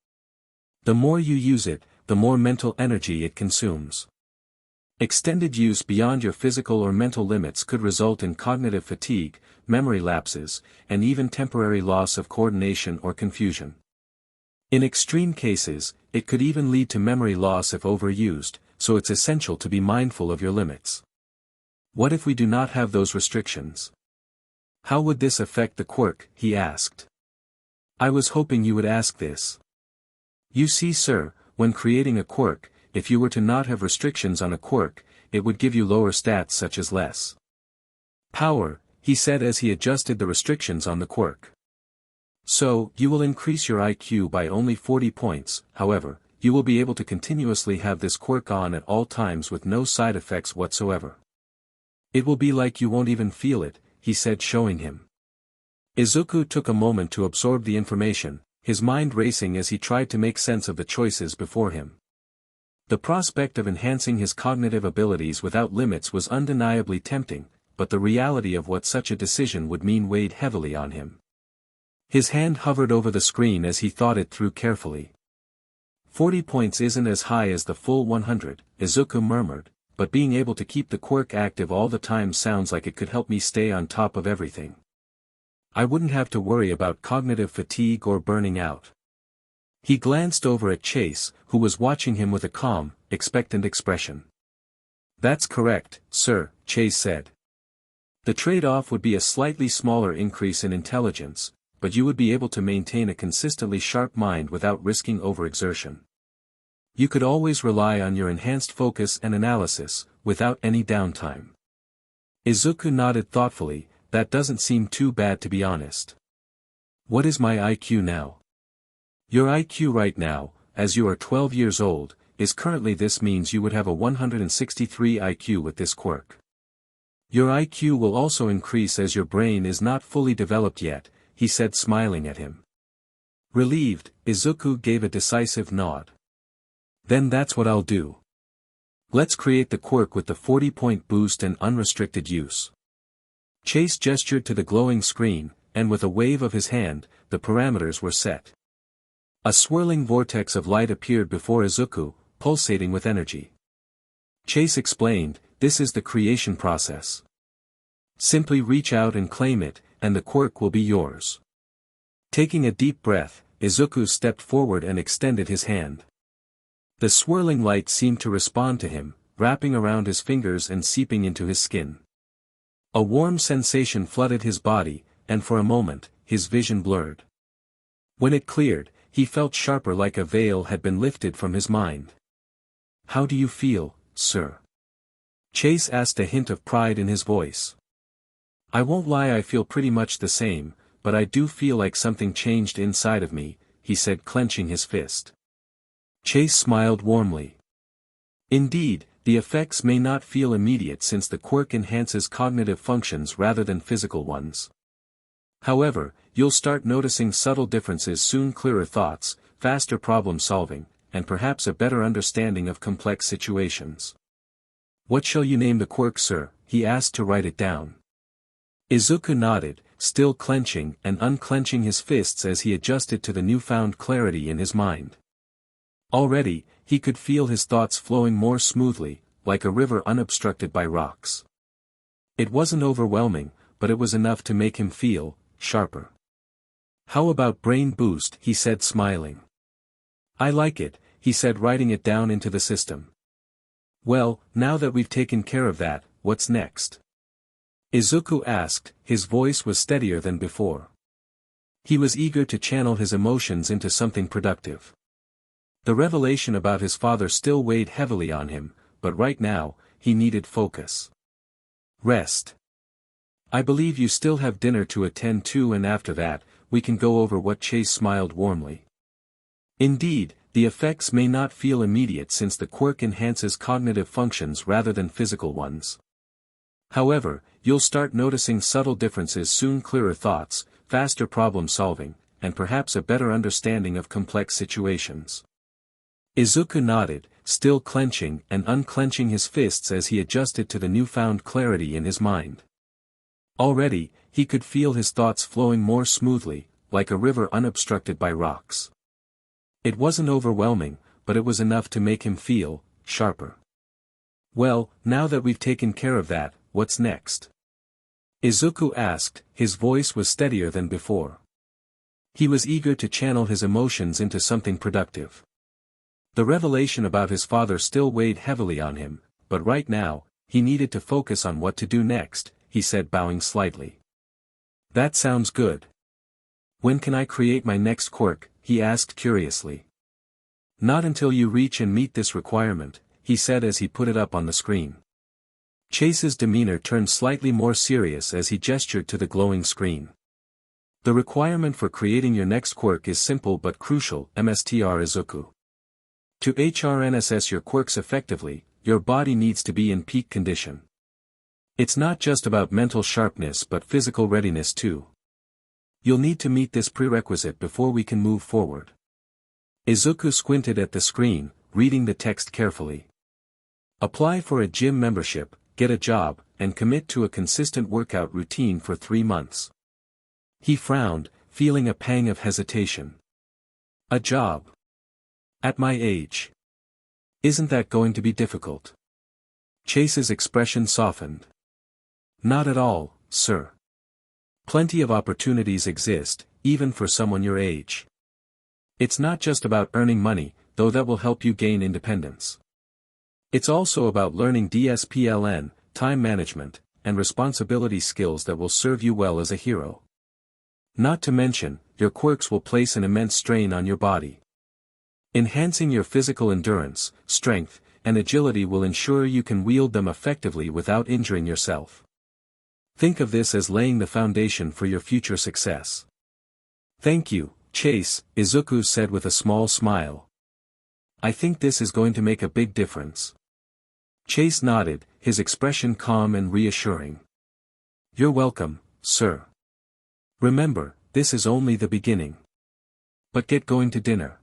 The more you use it, the more mental energy it consumes. Extended use beyond your physical or mental limits could result in cognitive fatigue, memory lapses, and even temporary loss of coordination or confusion. In extreme cases, it could even lead to memory loss if overused, so it's essential to be mindful of your limits. What if we do not have those restrictions? How would this affect the quirk? He asked. I was hoping you would ask this. You see, sir, when creating a quirk, if you were to not have restrictions on a quirk, it would give you lower stats such as less power, he said as he adjusted the restrictions on the quirk. So, you will increase your IQ by only 40 points, however, you will be able to continuously have this quirk on at all times with no side effects whatsoever. It will be like you won't even feel it, he said, showing him. Izuku took a moment to absorb the information, his mind racing as he tried to make sense of the choices before him. The prospect of enhancing his cognitive abilities without limits was undeniably tempting, but the reality of what such a decision would mean weighed heavily on him. His hand hovered over the screen as he thought it through carefully. 40 points isn't as high as the full 100, Izuku murmured, but being able to keep the quirk active all the time sounds like it could help me stay on top of everything. I wouldn't have to worry about cognitive fatigue or burning out. He glanced over at Chase, who was watching him with a calm, expectant expression. That's correct, sir, Chase said. The trade-off would be a slightly smaller increase in intelligence, but you would be able to maintain a consistently sharp mind without risking overexertion. You could always rely on your enhanced focus and analysis, without any downtime. Izuku nodded thoughtfully. That doesn't seem too bad, to be honest. What is my IQ now? Your IQ right now, as you are 12 years old, is currently this means you would have a 163 IQ with this quirk. Your IQ will also increase as your brain is not fully developed yet, he said smiling at him. Relieved, Izuku gave a decisive nod. Then that's what I'll do. Let's create the quirk with the 40-point boost and unrestricted use. Chase gestured to the glowing screen, and with a wave of his hand, the parameters were set. A swirling vortex of light appeared before Izuku, pulsating with energy. Chase explained, this is the creation process. Simply reach out and claim it, and the quirk will be yours. Taking a deep breath, Izuku stepped forward and extended his hand. The swirling light seemed to respond to him, wrapping around his fingers and seeping into his skin. A warm sensation flooded his body, and for a moment, his vision blurred. When it cleared, he felt sharper like a veil had been lifted from his mind. How do you feel, sir? Chase asked, a hint of pride in his voice. I won't lie, I feel pretty much the same, but I do feel like something changed inside of me, he said, clenching his fist. Chase smiled warmly. Indeed, the effects may not feel immediate since the quirk enhances cognitive functions rather than physical ones. However, you'll start noticing subtle differences soon, clearer thoughts, faster problem solving, and perhaps a better understanding of complex situations. What shall you name the quirk, sir? He asked to write it down. Izuku nodded, still clenching and unclenching his fists as he adjusted to the newfound clarity in his mind. Already, he could feel his thoughts flowing more smoothly, like a river unobstructed by rocks. It wasn't overwhelming, but it was enough to make him feel sharper. How about brain boost? He said, smiling. I like it, he said, writing it down into the system. Well, now that we've taken care of that, what's next? Izuku asked, his voice was steadier than before. He was eager to channel his emotions into something productive. The revelation about his father still weighed heavily on him, but right now, he needed focus. Rest. I believe you still have dinner to attend to, and after that, we can go over what. Chase smiled warmly. Indeed, the effects may not feel immediate since the quirk enhances cognitive functions rather than physical ones. However, you'll start noticing subtle differences soon, clearer thoughts, faster problem solving, and perhaps a better understanding of complex situations. Izuku nodded, still clenching and unclenching his fists as he adjusted to the newfound clarity in his mind. Already, he could feel his thoughts flowing more smoothly, like a river unobstructed by rocks. It wasn't overwhelming, but it was enough to make him feel sharper. Well, now that we've taken care of that, what's next? Izuku asked, his voice was steadier than before. He was eager to channel his emotions into something productive. The revelation about his father still weighed heavily on him, but right now, he needed to focus on what to do next, he said, bowing slightly. That sounds good. When can I create my next quirk? He asked curiously. Not until you reach and meet this requirement, he said as he put it up on the screen. Chase's demeanor turned slightly more serious as he gestured to the glowing screen. The requirement for creating your next quirk is simple but crucial, Mr. Izuku. To harness your quirks effectively, your body needs to be in peak condition. It's not just about mental sharpness but physical readiness too. You'll need to meet this prerequisite before we can move forward. Izuku squinted at the screen, reading the text carefully. Apply for a gym membership, get a job, and commit to a consistent workout routine for 3 months. He frowned, feeling a pang of hesitation. A job? At my age? Isn't that going to be difficult? Chase's expression softened. Not at all, sir. Plenty of opportunities exist, even for someone your age. It's not just about earning money, though that will help you gain independence. It's also about learning discipline, time management, and responsibility skills that will serve you well as a hero. Not to mention, your quirks will place an immense strain on your body. Enhancing your physical endurance, strength, and agility will ensure you can wield them effectively without injuring yourself. Think of this as laying the foundation for your future success. Thank you, Chase, Izuku said with a small smile. I think this is going to make a big difference. Chase nodded, his expression calm and reassuring. You're welcome, sir. Remember, this is only the beginning. But get going to dinner.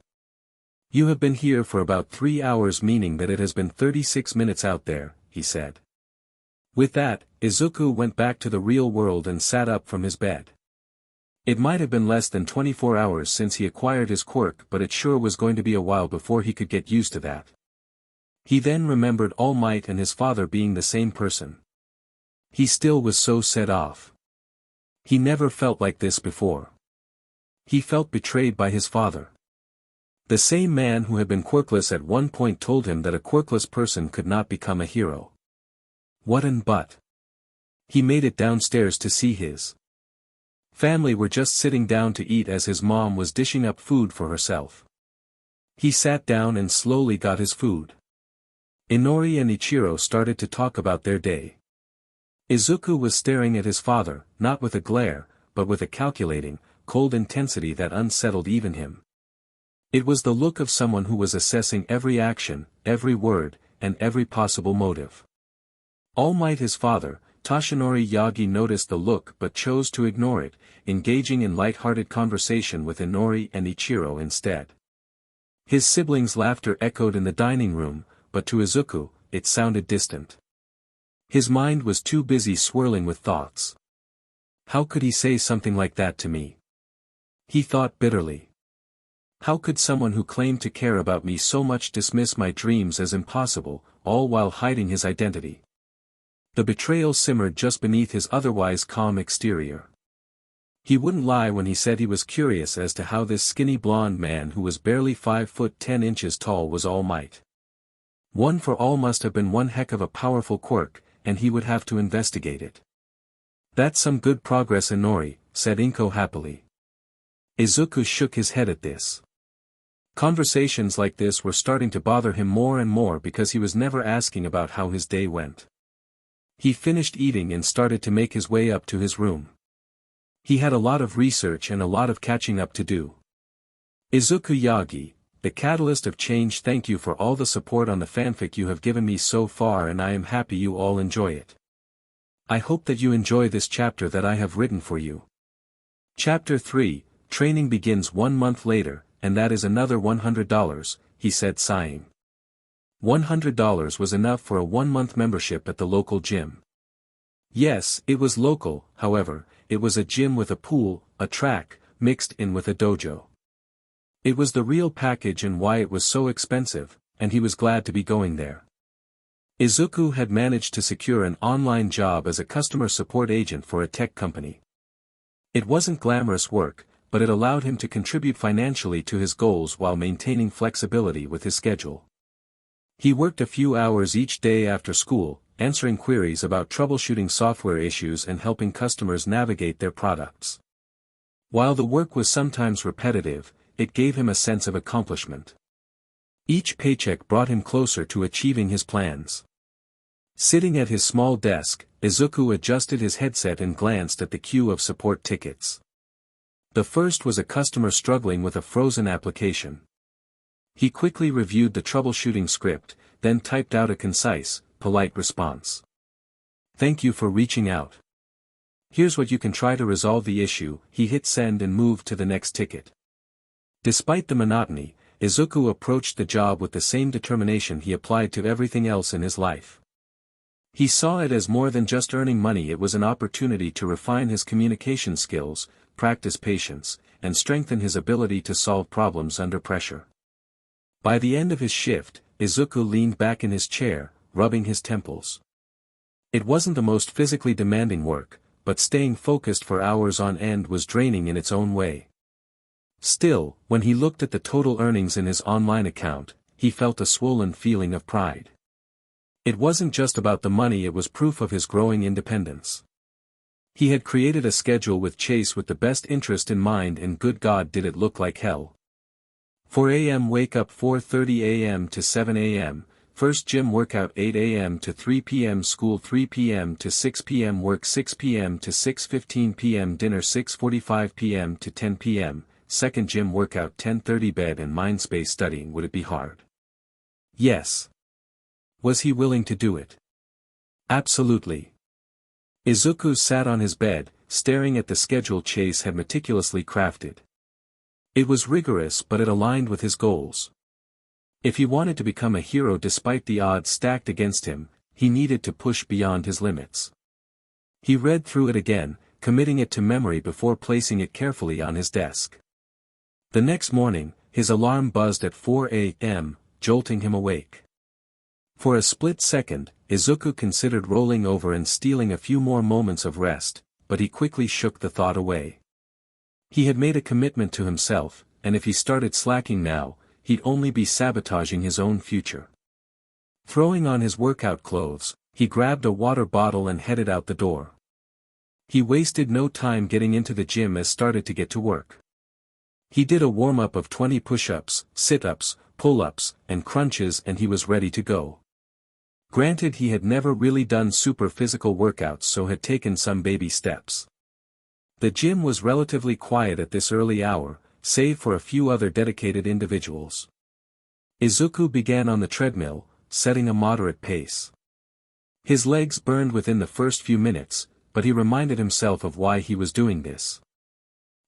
You have been here for about 3 hours, meaning that it has been 36 minutes out there, he said. With that, Izuku went back to the real world and sat up from his bed. It might have been less than 24 hours since he acquired his quirk, but it sure was going to be a while before he could get used to that. He then remembered All Might and his father being the same person. He still was so set off. He never felt like this before. He felt betrayed by his father. The same man who had been quirkless at one point told him that a quirkless person could not become a hero. What an but. He made it downstairs to see his family were just sitting down to eat as his mom was dishing up food for herself. He sat down and slowly got his food. Inori and Ichiro started to talk about their day. Izuku was staring at his father, not with a glare, but with a calculating, cold intensity that unsettled even him. It was the look of someone who was assessing every action, every word, and every possible motive. All Might, his father, Toshinori Yagi, noticed the look but chose to ignore it, engaging in light-hearted conversation with Inori and Ichiro instead. His siblings' laughter echoed in the dining room, but to Izuku, it sounded distant. His mind was too busy swirling with thoughts. How could he say something like that to me? He thought bitterly. How could someone who claimed to care about me so much dismiss my dreams as impossible, all while hiding his identity? The betrayal simmered just beneath his otherwise calm exterior. He wouldn't lie when he said he was curious as to how this skinny blonde man who was barely 5 foot 10 inches tall was All Might. One for All must have been one heck of a powerful quirk, and he would have to investigate it. That's some good progress, Inori, said Inko happily. Izuku shook his head at this. Conversations like this were starting to bother him more and more because he was never asking about how his day went. He finished eating and started to make his way up to his room. He had a lot of research and a lot of catching up to do. Izuku Yagi, the catalyst of change, thank you for all the support on the fanfic you have given me so far, and I am happy you all enjoy it. I hope that you enjoy this chapter that I have written for you. Chapter 3, Training begins 1 month later, and that is another $100, he said, sighing. $100 was enough for a 1-month membership at the local gym. Yes, it was local, however, it was a gym with a pool, a track, mixed in with a dojo. It was the real package and why it was so expensive, and he was glad to be going there. Izuku had managed to secure an online job as a customer support agent for a tech company. It wasn't glamorous work, but it allowed him to contribute financially to his goals while maintaining flexibility with his schedule. He worked a few hours each day after school, answering queries about troubleshooting software issues and helping customers navigate their products. While the work was sometimes repetitive, it gave him a sense of accomplishment. Each paycheck brought him closer to achieving his plans. Sitting at his small desk, Izuku adjusted his headset and glanced at the queue of support tickets. The first was a customer struggling with a frozen application. He quickly reviewed the troubleshooting script, then typed out a concise, polite response. Thank you for reaching out. Here's what you can try to resolve the issue. He hit send and moved to the next ticket. Despite the monotony, Izuku approached the job with the same determination he applied to everything else in his life. He saw it as more than just earning money. It was an opportunity to refine his communication skills, practice patience, and strengthen his ability to solve problems under pressure. By the end of his shift, Izuku leaned back in his chair, rubbing his temples. It wasn't the most physically demanding work, but staying focused for hours on end was draining in its own way. Still, when he looked at the total earnings in his online account, he felt a swollen feeling of pride. It wasn't just about the money, it was proof of his growing independence. He had created a schedule with Chase with the best interest in mind, and good God did it look like hell. 4 a.m. wake up, 4:30 a.m. to 7 a.m., first gym workout 8 a.m. to 3 p.m., school 3 p.m. to 6 p.m., work 6 p.m. to 6:15 p.m., dinner 6:45 p.m. to 10 p.m., second gym workout 10:30, bed and mindspace studying. Would it be hard? Yes. Was he willing to do it? Absolutely. Izuku sat on his bed, staring at the schedule Chase had meticulously crafted. It was rigorous but it aligned with his goals. If he wanted to become a hero despite the odds stacked against him, he needed to push beyond his limits. He read through it again, committing it to memory before placing it carefully on his desk. The next morning, his alarm buzzed at 4 a.m., jolting him awake. For a split second, Izuku considered rolling over and stealing a few more moments of rest, but he quickly shook the thought away. He had made a commitment to himself, and if he started slacking now, he'd only be sabotaging his own future. Throwing on his workout clothes, he grabbed a water bottle and headed out the door. He wasted no time getting into the gym as started to get to work. He did a warm-up of 20 push-ups, sit-ups, pull-ups, and crunches and he was ready to go. Granted he had never really done super physical workouts so had taken some baby steps. The gym was relatively quiet at this early hour, save for a few other dedicated individuals. Izuku began on the treadmill, setting a moderate pace. His legs burned within the first few minutes, but he reminded himself of why he was doing this.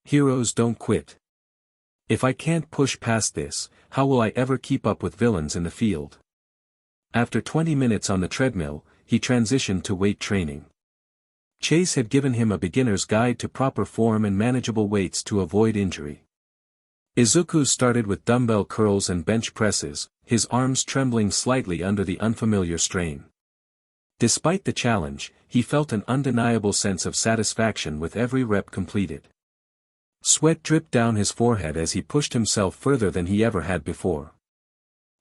Heroes don't quit. If I can't push past this, how will I ever keep up with villains in the field? After 20 minutes on the treadmill, he transitioned to weight training. Chase had given him a beginner's guide to proper form and manageable weights to avoid injury. Izuku started with dumbbell curls and bench presses, his arms trembling slightly under the unfamiliar strain. Despite the challenge, he felt an undeniable sense of satisfaction with every rep completed. Sweat dripped down his forehead as he pushed himself further than he ever had before.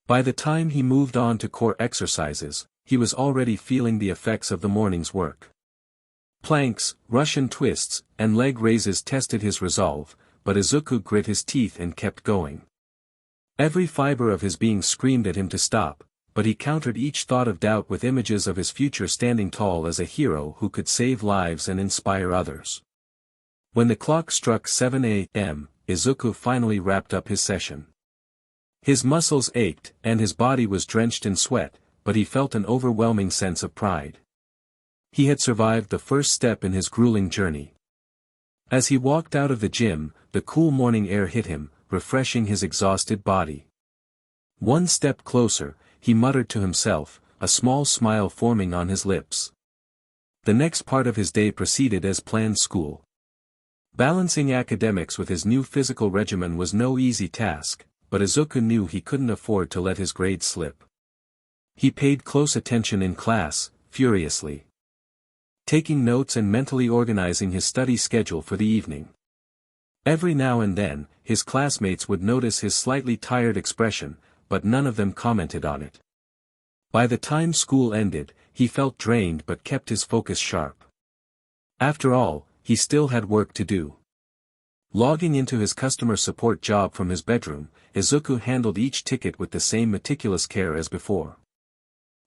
By the time he moved on to core exercises, he was already feeling the effects of the morning's work. Planks, Russian twists, and leg raises tested his resolve, but Izuku grit his teeth and kept going. Every fiber of his being screamed at him to stop, but he countered each thought of doubt with images of his future standing tall as a hero who could save lives and inspire others. When the clock struck 7 a.m., Izuku finally wrapped up his session. His muscles ached, and his body was drenched in sweat, but he felt an overwhelming sense of pride. He had survived the first step in his grueling journey. As he walked out of the gym, the cool morning air hit him, refreshing his exhausted body. One step closer, he muttered to himself, a small smile forming on his lips. The next part of his day proceeded as planned. School. Balancing academics with his new physical regimen was no easy task, but Izuku knew he couldn't afford to let his grades slip. He paid close attention in class, furiously taking notes and mentally organizing his study schedule for the evening. Every now and then, his classmates would notice his slightly tired expression, but none of them commented on it. By the time school ended, he felt drained but kept his focus sharp. After all, he still had work to do. Logging into his customer support job from his bedroom, Izuku handled each ticket with the same meticulous care as before.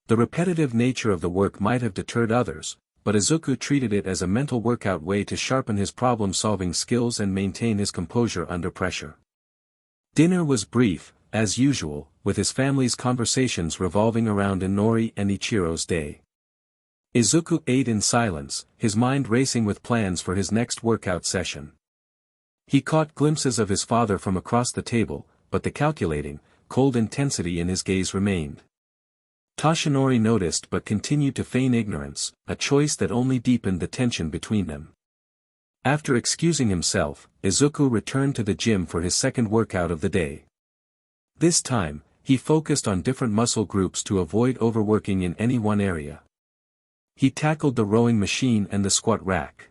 The repetitive nature of the work might have deterred others, but Izuku treated it as a mental workout way to sharpen his problem-solving skills and maintain his composure under pressure. Dinner was brief, as usual, with his family's conversations revolving around Inori and Ichiro's day. Izuku ate in silence, his mind racing with plans for his next workout session. He caught glimpses of his father from across the table, but the calculating, cold intensity in his gaze remained. Toshinori noticed but continued to feign ignorance, a choice that only deepened the tension between them. After excusing himself, Izuku returned to the gym for his second workout of the day. This time, he focused on different muscle groups to avoid overworking in any one area. He tackled the rowing machine and the squat rack.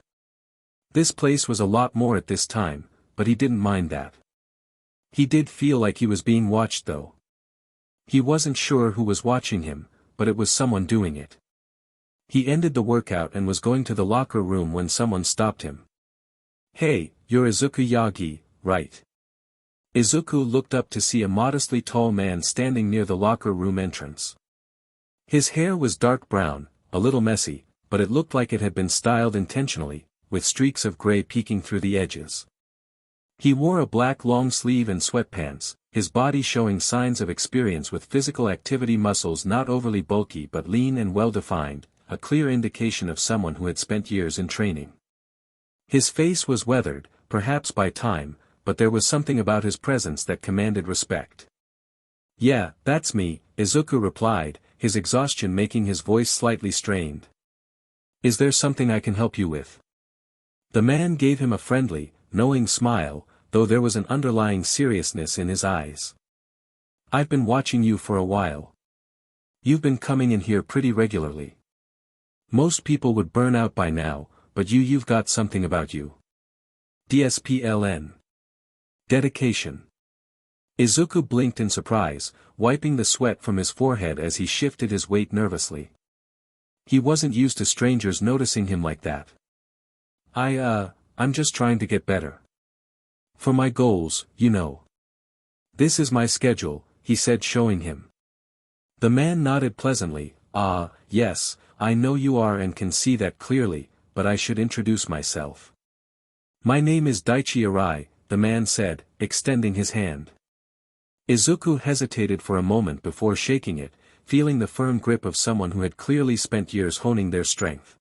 This place was a lot more at this time, but he didn't mind that. He did feel like he was being watched though. He wasn't sure who was watching him, but it was someone doing it. He ended the workout and was going to the locker room when someone stopped him. "Hey, you're Izuku Yagi, right?" Izuku looked up to see a modestly tall man standing near the locker room entrance. His hair was dark brown, a little messy, but it looked like it had been styled intentionally, with streaks of gray peeking through the edges. He wore a black long sleeve and sweatpants, his body showing signs of experience with physical activity, muscles not overly bulky but lean and well-defined, a clear indication of someone who had spent years in training. His face was weathered, perhaps by time, but there was something about his presence that commanded respect. "Yeah, that's me," Izuku replied, his exhaustion making his voice slightly strained. "Is there something I can help you with?" The man gave him a friendly, knowing smile, though there was an underlying seriousness in his eyes. "I've been watching you for a while. You've been coming in here pretty regularly. Most people would burn out by now, but you've got something about you. DSPLN. Dedication." Izuku blinked in surprise, wiping the sweat from his forehead as he shifted his weight nervously. He wasn't used to strangers noticing him like that. I'm just trying to get better. For my goals, you know. This is my schedule," he said, showing him. The man nodded pleasantly. Yes, I know you are and can see that clearly, but I should introduce myself. My name is Daichi Arai," the man said, extending his hand. Izuku hesitated for a moment before shaking it, feeling the firm grip of someone who had clearly spent years honing their strength.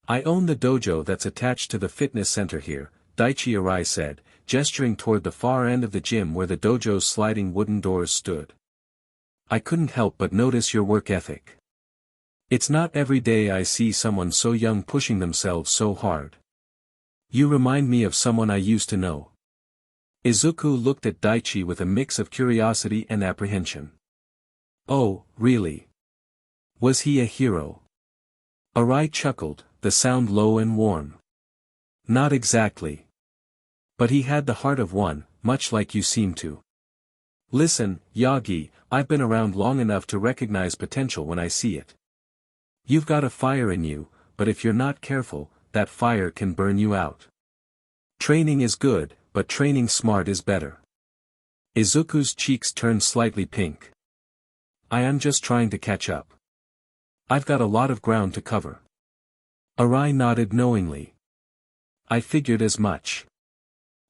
"I own the dojo that's attached to the fitness center here," Daichi Arai said, gesturing toward the far end of the gym where the dojo's sliding wooden doors stood. "I couldn't help but notice your work ethic. It's not every day I see someone so young pushing themselves so hard. You remind me of someone I used to know." Izuku looked at Daichi with a mix of curiosity and apprehension. "Oh, really? Was he a hero?" Arai chuckled, the sound low and warm. "Not exactly. But he had the heart of one, much like you seem to. Listen, Yagi, I've been around long enough to recognize potential when I see it. You've got a fire in you, but if you're not careful, that fire can burn you out. Training is good, but training smart is better." Izuku's cheeks turned slightly pink. "I am just trying to catch up. I've got a lot of ground to cover." Arai nodded knowingly. "I figured as much.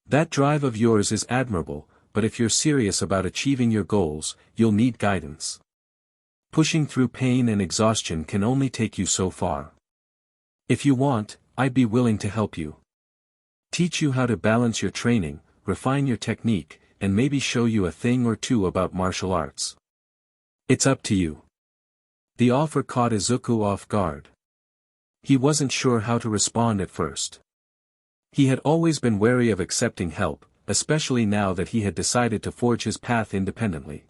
That drive of yours is admirable, but if you're serious about achieving your goals, you'll need guidance. Pushing through pain and exhaustion can only take you so far. If you want, I'd be willing to help you. Teach you how to balance your training, refine your technique, and maybe show you a thing or two about martial arts. It's up to you." The offer caught Izuku off guard. He wasn't sure how to respond at first. He had always been wary of accepting help, especially now that he had decided to forge his path independently.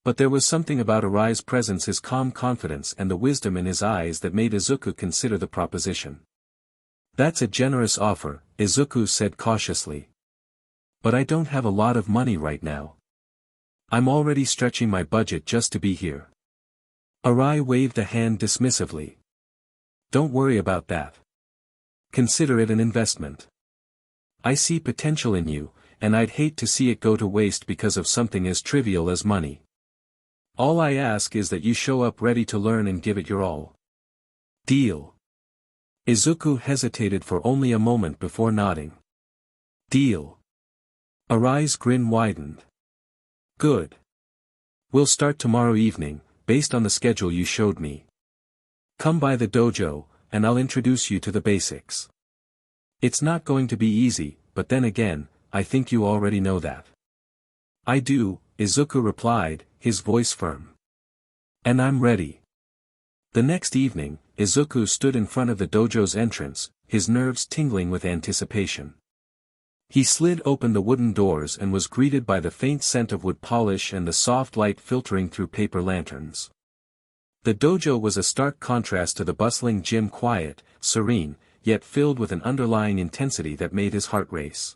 But there was something about Arai's presence, his calm confidence and the wisdom in his eyes that made Izuku consider the proposition. "That's a generous offer," Izuku said cautiously. "But I don't have a lot of money right now. I'm already stretching my budget just to be here." Arai waved a hand dismissively. "Don't worry about that. Consider it an investment. I see potential in you, and I'd hate to see it go to waste because of something as trivial as money. All I ask is that you show up ready to learn and give it your all. Deal?" Izuku hesitated for only a moment before nodding. "Deal." Arai's grin widened. "Good. We'll start tomorrow evening, based on the schedule you showed me. Come by the dojo, and I'll introduce you to the basics. It's not going to be easy, but then again, I think you already know that." "I do," Izuku replied, his voice firm. "And I'm ready." The next evening, Izuku stood in front of the dojo's entrance, his nerves tingling with anticipation. He slid open the wooden doors and was greeted by the faint scent of wood polish and the soft light filtering through paper lanterns. The dojo was a stark contrast to the bustling gym, quiet, serene, yet filled with an underlying intensity that made his heart race.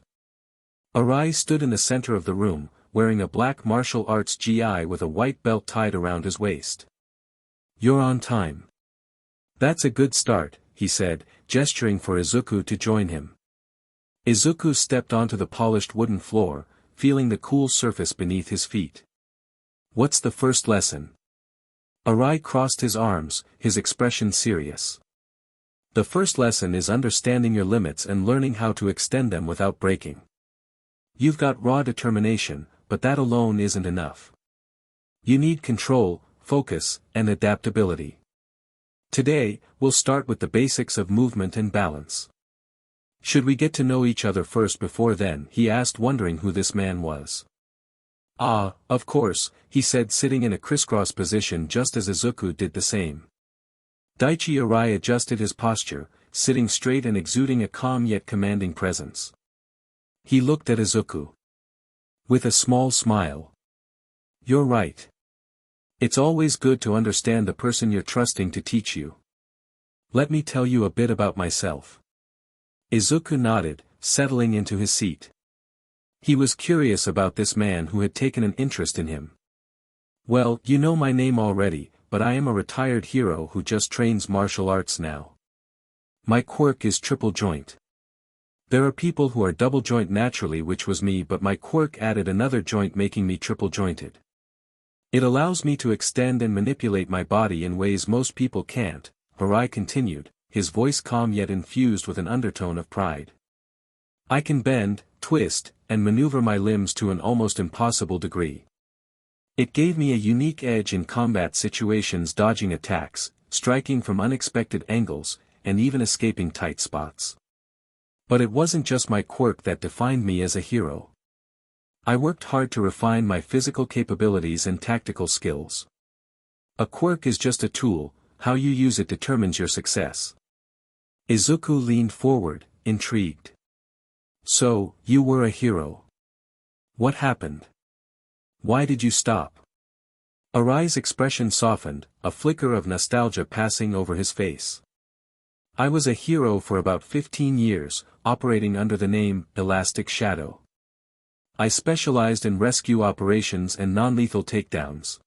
Arai stood in the center of the room, wearing a black martial arts gi with a white belt tied around his waist. "You're on time. That's a good start," he said, gesturing for Izuku to join him. Izuku stepped onto the polished wooden floor, feeling the cool surface beneath his feet. "What's the first lesson?" Arai crossed his arms, his expression serious. "The first lesson is understanding your limits and learning how to extend them without breaking. You've got raw determination, but that alone isn't enough. You need control, focus, and adaptability. Today, we'll start with the basics of movement and balance. Should we get to know each other first before then? He asked, wondering who this man was. Ah, of course, he said, sitting in a crisscross position just as Izuku did the same. Daichi Arai adjusted his posture, sitting straight and exuding a calm yet commanding presence. He looked at Izuku with a small smile. You're right. It's always good to understand the person you're trusting to teach you. Let me tell you a bit about myself. Izuku nodded, settling into his seat. He was curious about this man who had taken an interest in him. Well, you know my name already, but I am a retired hero who just trains martial arts now. My quirk is triple joint. There are people who are double joint naturally, which was me, but my quirk added another joint, making me triple jointed. It allows me to extend and manipulate my body in ways most people can't, Arai continued, his voice calm yet infused with an undertone of pride. I can bend, twist, and maneuver my limbs to an almost impossible degree. It gave me a unique edge in combat situations, dodging attacks, striking from unexpected angles, and even escaping tight spots. But it wasn't just my quirk that defined me as a hero. I worked hard to refine my physical capabilities and tactical skills. A quirk is just a tool, how you use it determines your success. Izuku leaned forward, intrigued. So, you were a hero. What happened? Why did you stop? Arai's expression softened, a flicker of nostalgia passing over his face. I was a hero for about 15 years, operating under the name Elastic Shadow. I specialized in rescue operations and non-lethal takedowns.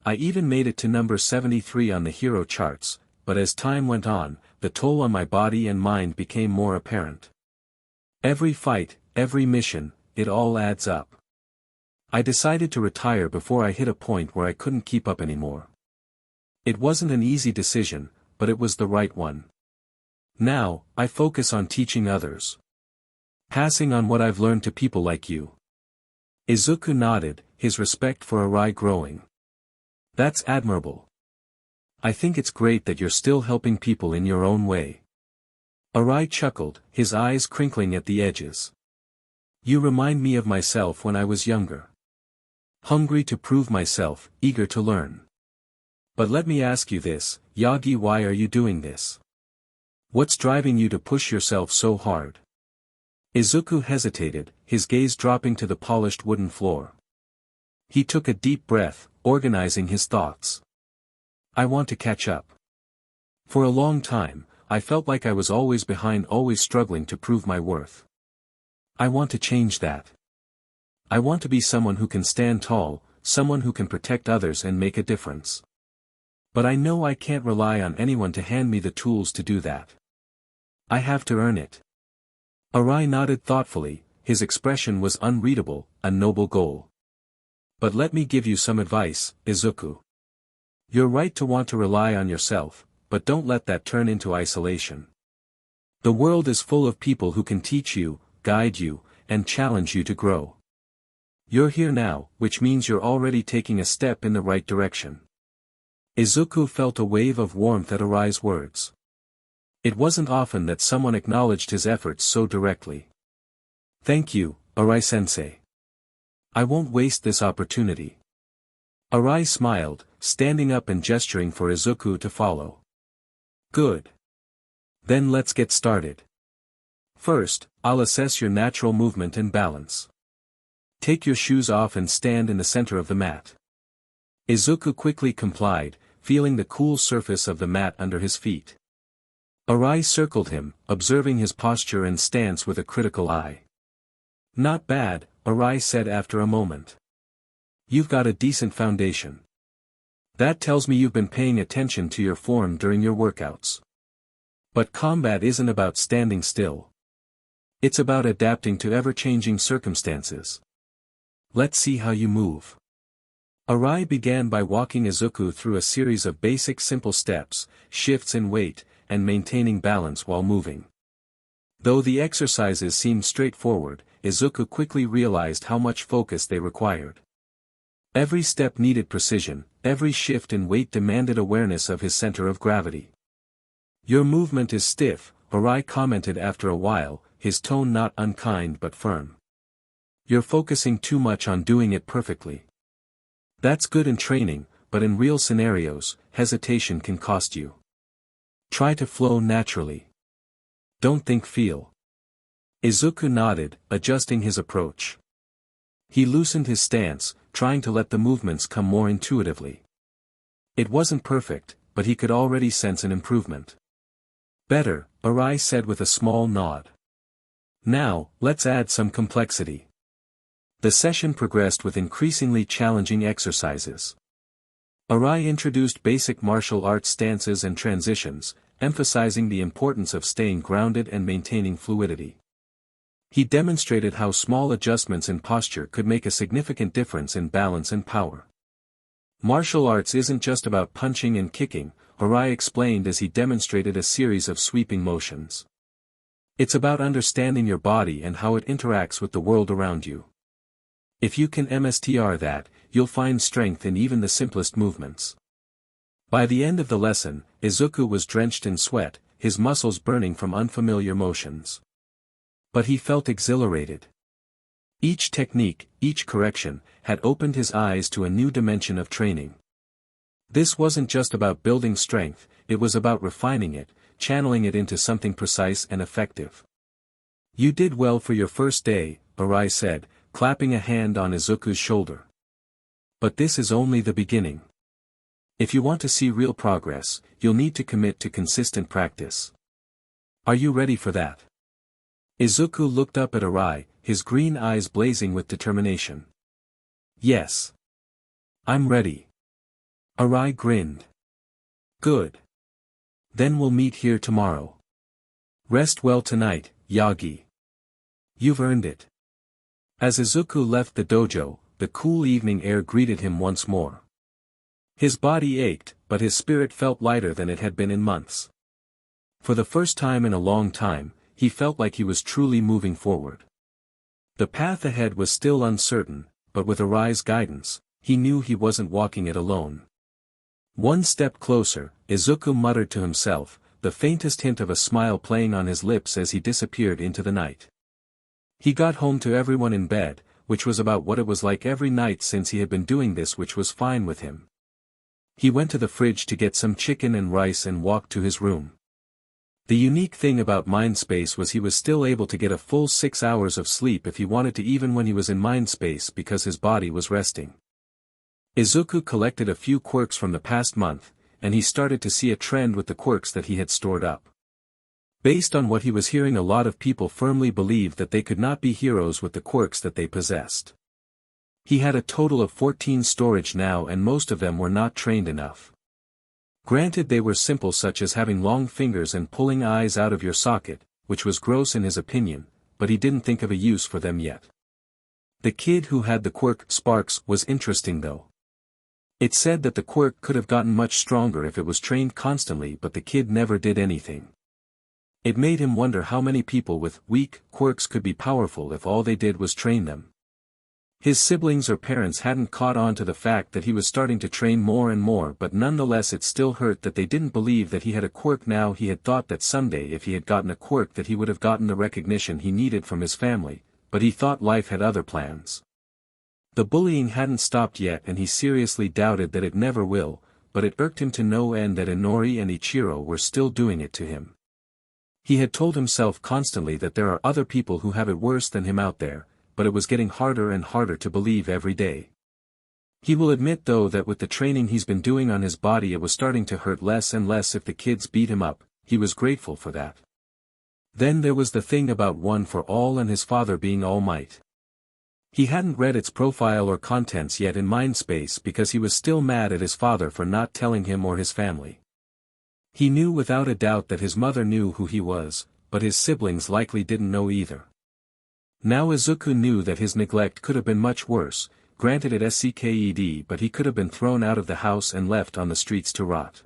I even made it to number 73 on the hero charts, but as time went on, the toll on my body and mind became more apparent. Every fight, every mission, it all adds up. I decided to retire before I hit a point where I couldn't keep up anymore. It wasn't an easy decision, but it was the right one. Now, I focus on teaching others. Passing on what I've learned to people like you. Izuku nodded, his respect for Arai growing. That's admirable. I think it's great that you're still helping people in your own way. Arai chuckled, his eyes crinkling at the edges. You remind me of myself when I was younger. Hungry to prove myself, eager to learn. But let me ask you this, Yagi, why are you doing this? What's driving you to push yourself so hard? Izuku hesitated, his gaze dropping to the polished wooden floor. He took a deep breath, organizing his thoughts. I want to catch up. For a long time, I felt like I was always behind, always struggling to prove my worth. I want to change that. I want to be someone who can stand tall, someone who can protect others and make a difference. But I know I can't rely on anyone to hand me the tools to do that. I have to earn it. Arai nodded thoughtfully, his expression was unreadable, a noble goal. But let me give you some advice, Izuku. You're right to want to rely on yourself, but don't let that turn into isolation. The world is full of people who can teach you, guide you, and challenge you to grow. You're here now, which means you're already taking a step in the right direction. Izuku felt a wave of warmth at Arai's words. It wasn't often that someone acknowledged his efforts so directly. Thank you, Arai-sensei. I won't waste this opportunity. Arai smiled, standing up and gesturing for Izuku to follow. Good. Then let's get started. First, I'll assess your natural movement and balance. Take your shoes off and stand in the center of the mat. Izuku quickly complied, feeling the cool surface of the mat under his feet. Arai circled him, observing his posture and stance with a critical eye. Not bad, Arai said after a moment. You've got a decent foundation. That tells me you've been paying attention to your form during your workouts. But combat isn't about standing still. It's about adapting to ever-changing circumstances. Let's see how you move. Arai began by walking Izuku through a series of basic simple steps, shifts in weight, and maintaining balance while moving. Though the exercises seemed straightforward, Izuku quickly realized how much focus they required. Every step needed precision, every shift in weight demanded awareness of his center of gravity. "Your movement is stiff," Arai commented after a while, his tone not unkind but firm. "You're focusing too much on doing it perfectly. That's good in training, but in real scenarios, hesitation can cost you. Try to flow naturally. Don't think, feel." Izuku nodded, adjusting his approach. He loosened his stance, trying to let the movements come more intuitively. It wasn't perfect, but he could already sense an improvement. "Better," Arai said with a small nod. "Now, let's add some complexity." The session progressed with increasingly challenging exercises. Arai introduced basic martial arts stances and transitions, emphasizing the importance of staying grounded and maintaining fluidity. He demonstrated how small adjustments in posture could make a significant difference in balance and power. Martial arts isn't just about punching and kicking, Arai explained as he demonstrated a series of sweeping motions. It's about understanding your body and how it interacts with the world around you. If you can master that, you'll find strength in even the simplest movements. By the end of the lesson, Izuku was drenched in sweat, his muscles burning from unfamiliar motions. But he felt exhilarated. Each technique, each correction, had opened his eyes to a new dimension of training. This wasn't just about building strength, it was about refining it, channeling it into something precise and effective. "You did well for your first day," Arai said, clapping a hand on Izuku's shoulder. "But this is only the beginning. If you want to see real progress, you'll need to commit to consistent practice. Are you ready for that?" Izuku looked up at Arai, his green eyes blazing with determination. "Yes. I'm ready." Arai grinned. "Good. Then we'll meet here tomorrow. Rest well tonight, Yagi. You've earned it." As Izuku left the dojo, the cool evening air greeted him once more. His body ached, but his spirit felt lighter than it had been in months. For the first time in a long time, he felt like he was truly moving forward. The path ahead was still uncertain, but with Arai's guidance, he knew he wasn't walking it alone. One step closer, Izuku muttered to himself, the faintest hint of a smile playing on his lips as he disappeared into the night. He got home to everyone in bed, which was about what it was like every night since he had been doing this, which was fine with him. He went to the fridge to get some chicken and rice and walked to his room. The unique thing about Mindspace was he was still able to get a full 6 hours of sleep if he wanted to, even when he was in Mindspace, because his body was resting. Izuku collected a few quirks from the past month, and he started to see a trend with the quirks that he had stored up. Based on what he was hearing, a lot of people firmly believed that they could not be heroes with the quirks that they possessed. He had a total of 14 storage now, and most of them were not trained enough. Granted, they were simple, such as having long fingers and pulling eyes out of your socket, which was gross in his opinion, but he didn't think of a use for them yet. The kid who had the quirk Sparks was interesting though. It said that the quirk could have gotten much stronger if it was trained constantly, but the kid never did anything. It made him wonder how many people with weak quirks could be powerful if all they did was train them. His siblings or parents hadn't caught on to the fact that he was starting to train more and more, but nonetheless it still hurt that they didn't believe that he had a quirk now. He had thought that someday if he had gotten a quirk that he would have gotten the recognition he needed from his family, but he thought life had other plans. The bullying hadn't stopped yet, and he seriously doubted that it never will, but it irked him to no end that Inori and Ichiro were still doing it to him. He had told himself constantly that there are other people who have it worse than him out there, but it was getting harder and harder to believe every day. He will admit though that with the training he's been doing on his body, it was starting to hurt less and less if the kids beat him up. He was grateful for that. Then there was the thing about One for All and his father being All Might. He hadn't read its profile or contents yet in Mindspace because he was still mad at his father for not telling him or his family. He knew without a doubt that his mother knew who he was, but his siblings likely didn't know either. Now Izuku knew that his neglect could have been much worse, granted it SCKED, but he could have been thrown out of the house and left on the streets to rot.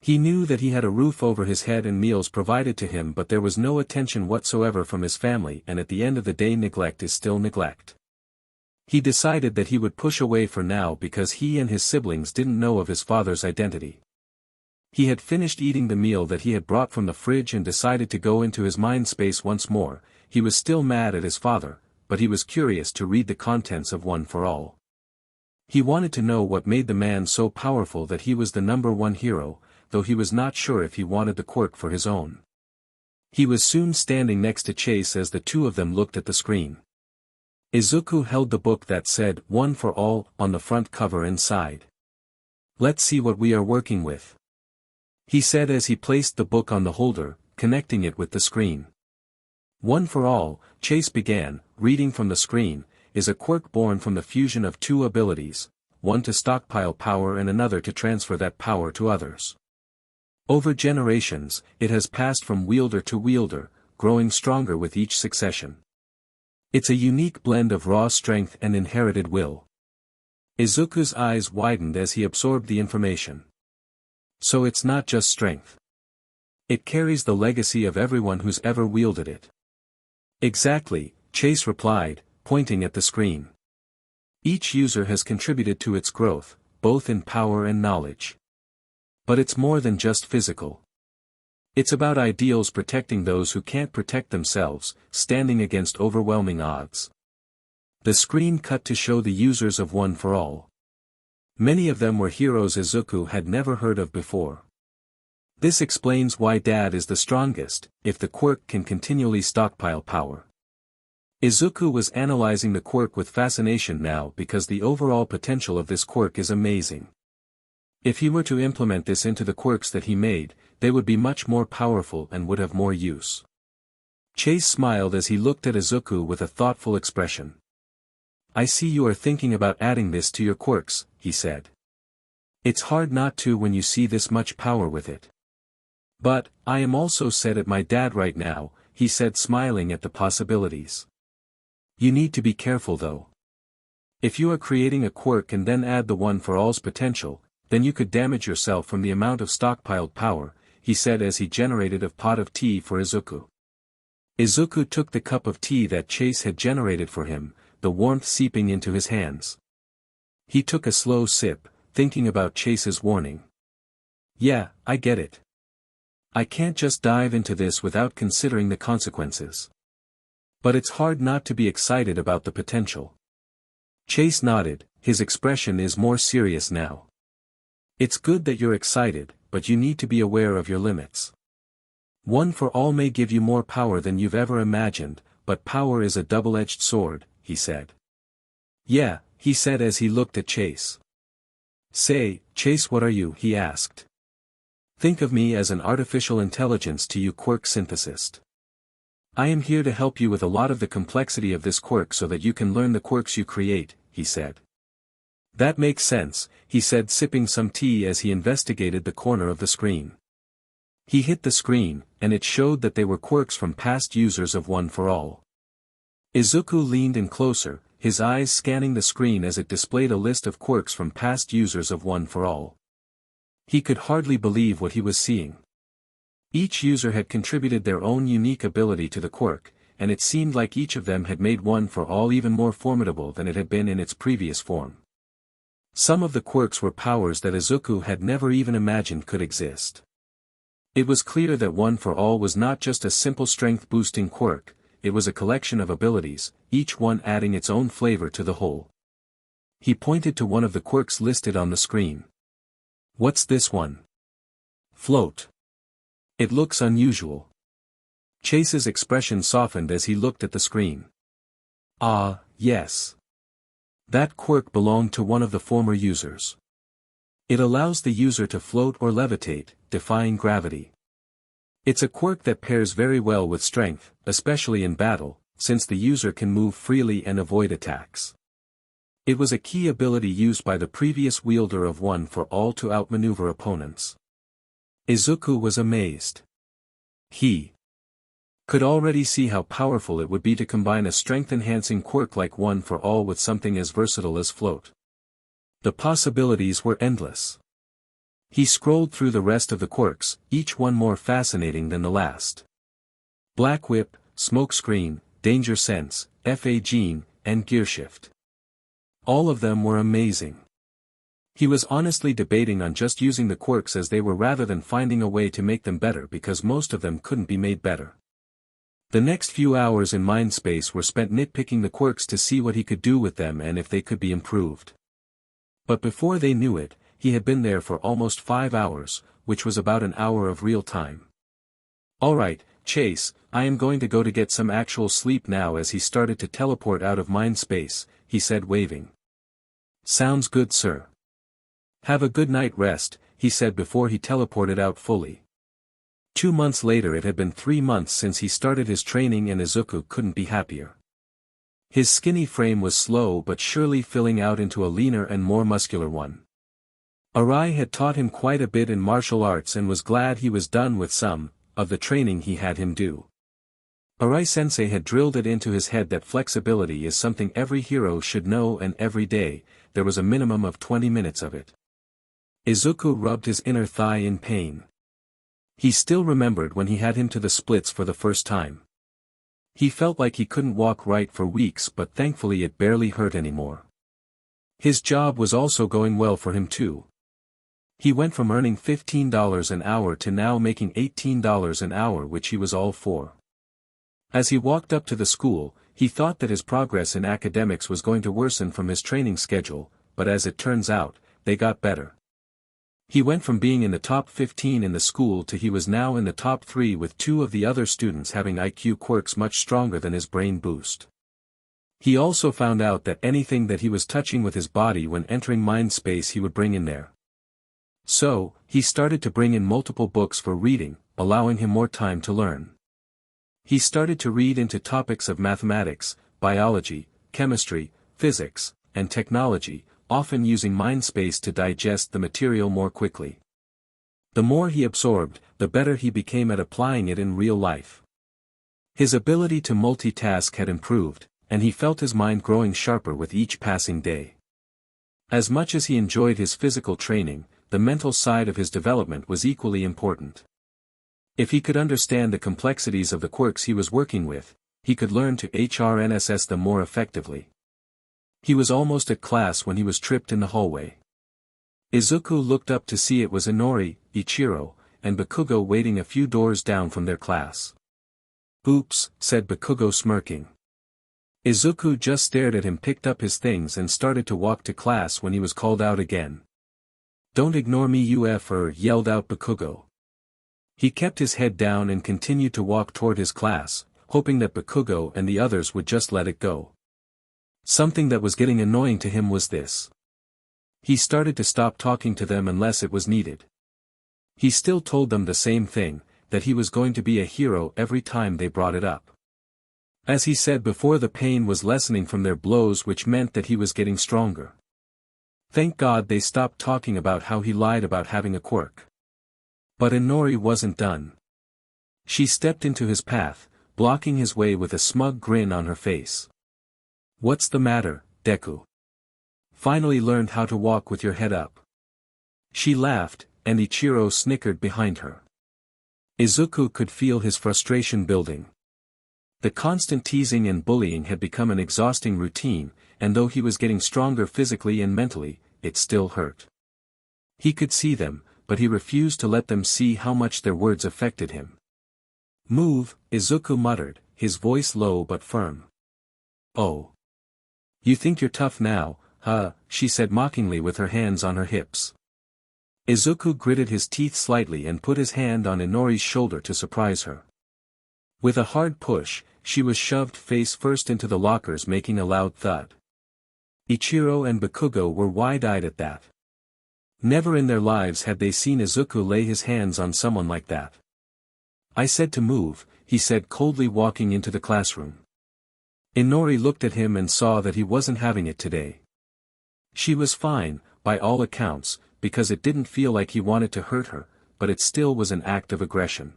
He knew that he had a roof over his head and meals provided to him, but there was no attention whatsoever from his family, and at the end of the day neglect is still neglect. He decided that he would push away for now because he and his siblings didn't know of his father's identity. He had finished eating the meal that he had brought from the fridge and decided to go into his mind space once more. He was still mad at his father, but he was curious to read the contents of One for All. He wanted to know what made the man so powerful that he was the #1 hero, though he was not sure if he wanted the quirk for his own. He was soon standing next to Chase as the two of them looked at the screen. Izuku held the book that said One for All on the front cover inside. "Let's see what we are working with," he said as he placed the book on the holder, connecting it with the screen. One for All, Chase began, reading from the screen, is a quirk born from the fusion of two abilities, one to stockpile power and another to transfer that power to others. Over generations, it has passed from wielder to wielder, growing stronger with each succession. It's a unique blend of raw strength and inherited will. Izuku's eyes widened as he absorbed the information. So it's not just strength. It carries the legacy of everyone who's ever wielded it. Exactly, Chase replied, pointing at the screen. Each user has contributed to its growth, both in power and knowledge. But it's more than just physical. It's about ideals protecting those who can't protect themselves, standing against overwhelming odds. The screen cut to show the users of One for All. Many of them were heroes Izuku had never heard of before. This explains why Dad is the strongest, if the quirk can continually stockpile power. Izuku was analyzing the quirk with fascination now because the overall potential of this quirk is amazing. If he were to implement this into the quirks that he made, they would be much more powerful and would have more use. Chase smiled as he looked at Izuku with a thoughtful expression. "I see you are thinking about adding this to your quirks," he said. "It's hard not to when you see this much power with it." "But, I am also sad at my dad right now," he said, smiling at the possibilities. "You need to be careful though. If you are creating a quirk and then add the One for All's potential, then you could damage yourself from the amount of stockpiled power," he said as he generated a pot of tea for Izuku. Izuku took the cup of tea that Chase had generated for him, the warmth seeping into his hands. He took a slow sip, thinking about Chase's warning. "Yeah, I get it. I can't just dive into this without considering the consequences. But it's hard not to be excited about the potential." Chase nodded, his expression is more serious now. "It's good that you're excited, but you need to be aware of your limits. One for All may give you more power than you've ever imagined, but power is a double-edged sword," he said. "Yeah," he said as he looked at Chase. "Say, Chase, what are you?" he asked. "Think of me as an artificial intelligence to you, Quirk Synthesist. I am here to help you with a lot of the complexity of this quirk so that you can learn the quirks you create," he said. "That makes sense," he said, sipping some tea as he investigated the corner of the screen. He hit the screen, and it showed that they were quirks from past users of One for All. Izuku leaned in closer, his eyes scanning the screen as it displayed a list of quirks from past users of One for All. He could hardly believe what he was seeing. Each user had contributed their own unique ability to the quirk, and it seemed like each of them had made One for All even more formidable than it had been in its previous form. Some of the quirks were powers that Izuku had never even imagined could exist. It was clear that One for All was not just a simple strength-boosting quirk, it was a collection of abilities, each one adding its own flavor to the whole. He pointed to one of the quirks listed on the screen. "What's this one?" "Float. It looks unusual." Chase's expression softened as he looked at the screen. "Ah, yes. That quirk belonged to one of the former users. It allows the user to float or levitate, defying gravity. It's a quirk that pairs very well with strength, especially in battle, since the user can move freely and avoid attacks. It was a key ability used by the previous wielder of One for All to outmaneuver opponents." Izuku was amazed. He could already see how powerful it would be to combine a strength-enhancing quirk like One for All with something as versatile as float. The possibilities were endless. He scrolled through the rest of the quirks, each one more fascinating than the last. Black Whip, Smoke Screen, Danger Sense, FA Gene, and Gearshift. All of them were amazing. He was honestly debating on just using the quirks as they were rather than finding a way to make them better because most of them couldn't be made better. The next few hours in Mindspace were spent nitpicking the quirks to see what he could do with them and if they could be improved. But before they knew it, he had been there for almost 5 hours, which was about an hour of real time. Alright, Chase, I am going to go to get some actual sleep now. As he started to teleport out of Mindspace, he said, waving. Sounds good, sir. Have a good night rest, he said before he teleported out fully. 2 months later, it had been 3 months since he started his training and Izuku couldn't be happier. His skinny frame was slow but surely filling out into a leaner and more muscular one. Arai had taught him quite a bit in martial arts and was glad he was done with some of the training he had him do. Arai-sensei had drilled it into his head that flexibility is something every hero should know, and every day, there was a minimum of 20 minutes of it. Izuku rubbed his inner thigh in pain. He still remembered when he had him to the splits for the first time. He felt like he couldn't walk right for weeks, but thankfully it barely hurt anymore. His job was also going well for him too. He went from earning $15 an hour to now making $18 an hour, which he was all for. As he walked up to the school, he thought that his progress in academics was going to worsen from his training schedule, but as it turns out, they got better. He went from being in the top 15 in the school to he was now in the top 3, with 2 of the other students having IQ quirks much stronger than his brain boost. He also found out that anything that he was touching with his body when entering Mindspace he would bring in there. So, he started to bring in multiple books for reading, allowing him more time to learn. He started to read into topics of mathematics, biology, chemistry, physics, and technology, often using Mindspace to digest the material more quickly. The more he absorbed, the better he became at applying it in real life. His ability to multitask had improved, and he felt his mind growing sharper with each passing day. As much as he enjoyed his physical training, the mental side of his development was equally important. If he could understand the complexities of the quirks he was working with, he could learn to HRNSS them more effectively. He was almost at class when he was tripped in the hallway. Izuku looked up to see it was Inori, Ichiro, and Bakugo waiting a few doors down from their class. Oops, said Bakugo smirking. Izuku just stared at him, picked up his things and started to walk to class when he was called out again. Don't ignore me, you F-er, yelled out Bakugo. He kept his head down and continued to walk toward his class, hoping that Bakugo and the others would just let it go. Something that was getting annoying to him was this. He started to stop talking to them unless it was needed. He still told them the same thing, that he was going to be a hero every time they brought it up. As he said before, the pain was lessening from their blows, which meant that he was getting stronger. Thank God they stopped talking about how he lied about having a quirk. But Inori wasn't done. She stepped into his path, blocking his way with a smug grin on her face. What's the matter, Deku? Finally learned how to walk with your head up. She laughed, and Ichiro snickered behind her. Izuku could feel his frustration building. The constant teasing and bullying had become an exhausting routine, and though he was getting stronger physically and mentally, it still hurt. He could see them, but he refused to let them see how much their words affected him. Move, Izuku muttered, his voice low but firm. Oh. You think you're tough now, huh? She said mockingly with her hands on her hips. Izuku gritted his teeth slightly and put his hand on Inori's shoulder to surprise her. With a hard push, she was shoved face first into the lockers, making a loud thud. Ichiro and Bakugo were wide-eyed at that. Never in their lives had they seen Izuku lay his hands on someone like that. I said to move, he said coldly, walking into the classroom. Inori looked at him and saw that he wasn't having it today. She was fine, by all accounts, because it didn't feel like he wanted to hurt her, but it still was an act of aggression.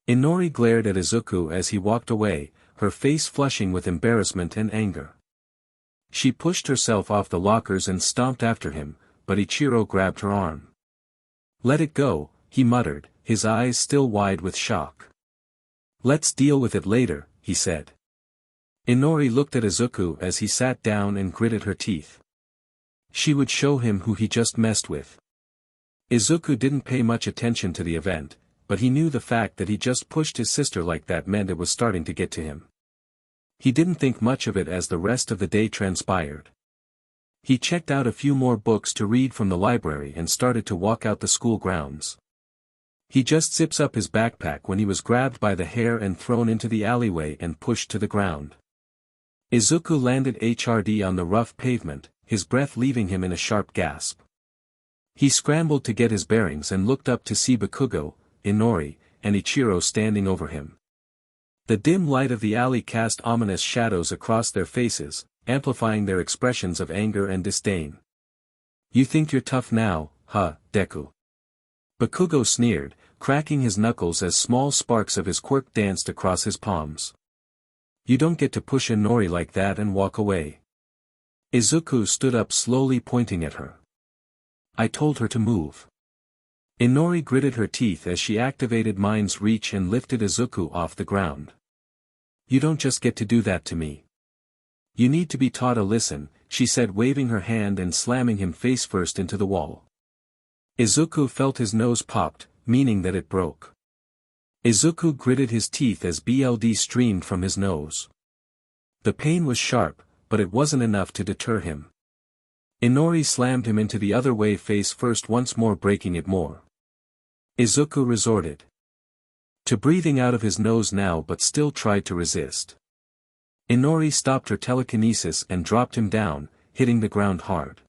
Inori glared at Izuku as he walked away, her face flushing with embarrassment and anger. She pushed herself off the lockers and stomped after him, but Ichiro grabbed her arm. Let it go, he muttered, his eyes still wide with shock. Let's deal with it later, he said. Inori looked at Izuku as he sat down and gritted her teeth. She would show him who he just messed with. Izuku didn't pay much attention to the event, but he knew the fact that he just pushed his sister like that meant it was starting to get to him. He didn't think much of it as the rest of the day transpired. He checked out a few more books to read from the library and started to walk out the school grounds. He just zips up his backpack when he was grabbed by the hair and thrown into the alleyway and pushed to the ground. Izuku landed hard on the rough pavement, his breath leaving him in a sharp gasp. He scrambled to get his bearings and looked up to see Bakugo, Inori, and Ichiro standing over him. The dim light of the alley cast ominous shadows across their faces, amplifying their expressions of anger and disdain. You think you're tough now, huh, Deku? Bakugo sneered, cracking his knuckles as small sparks of his quirk danced across his palms. You don't get to push Inori like that and walk away. Izuku stood up slowly pointing at her. I told her to move. Inori gritted her teeth as she activated Mind's Reach and lifted Izuku off the ground. You don't just get to do that to me. You need to be taught a lesson, she said, waving her hand and slamming him face first into the wall. Izuku felt his nose popped, meaning that it broke. Izuku gritted his teeth as blood streamed from his nose. The pain was sharp, but it wasn't enough to deter him. Inori slammed him into the other way face first, once more breaking it more. Izuku resorted to breathing out of his nose now but still tried to resist. Inori stopped her telekinesis and dropped him down, hitting the ground hard.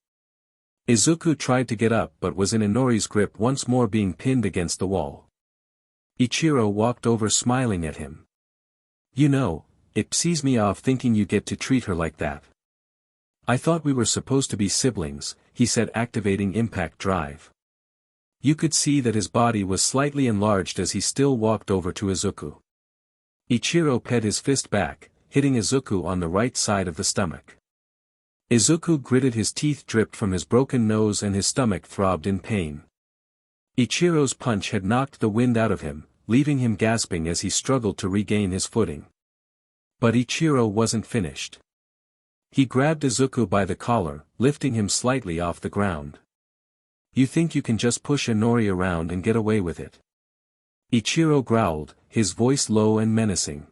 Izuku tried to get up but was in Inori's grip, once more being pinned against the wall. Ichiro walked over smiling at him. You know, it pisses me off thinking you get to treat her like that. I thought we were supposed to be siblings, he said, activating impact drive. You could see that his body was slightly enlarged as he still walked over to Izuku. Ichiro pet his fist back, hitting Izuku on the right side of the stomach. Izuku gritted, his teeth dripped from his broken nose and his stomach throbbed in pain. Ichiro's punch had knocked the wind out of him, leaving him gasping as he struggled to regain his footing. But Ichiro wasn't finished. He grabbed Izuku by the collar, lifting him slightly off the ground. You think you can just push Inori around and get away with it? Ichiro growled, his voice low and menacing.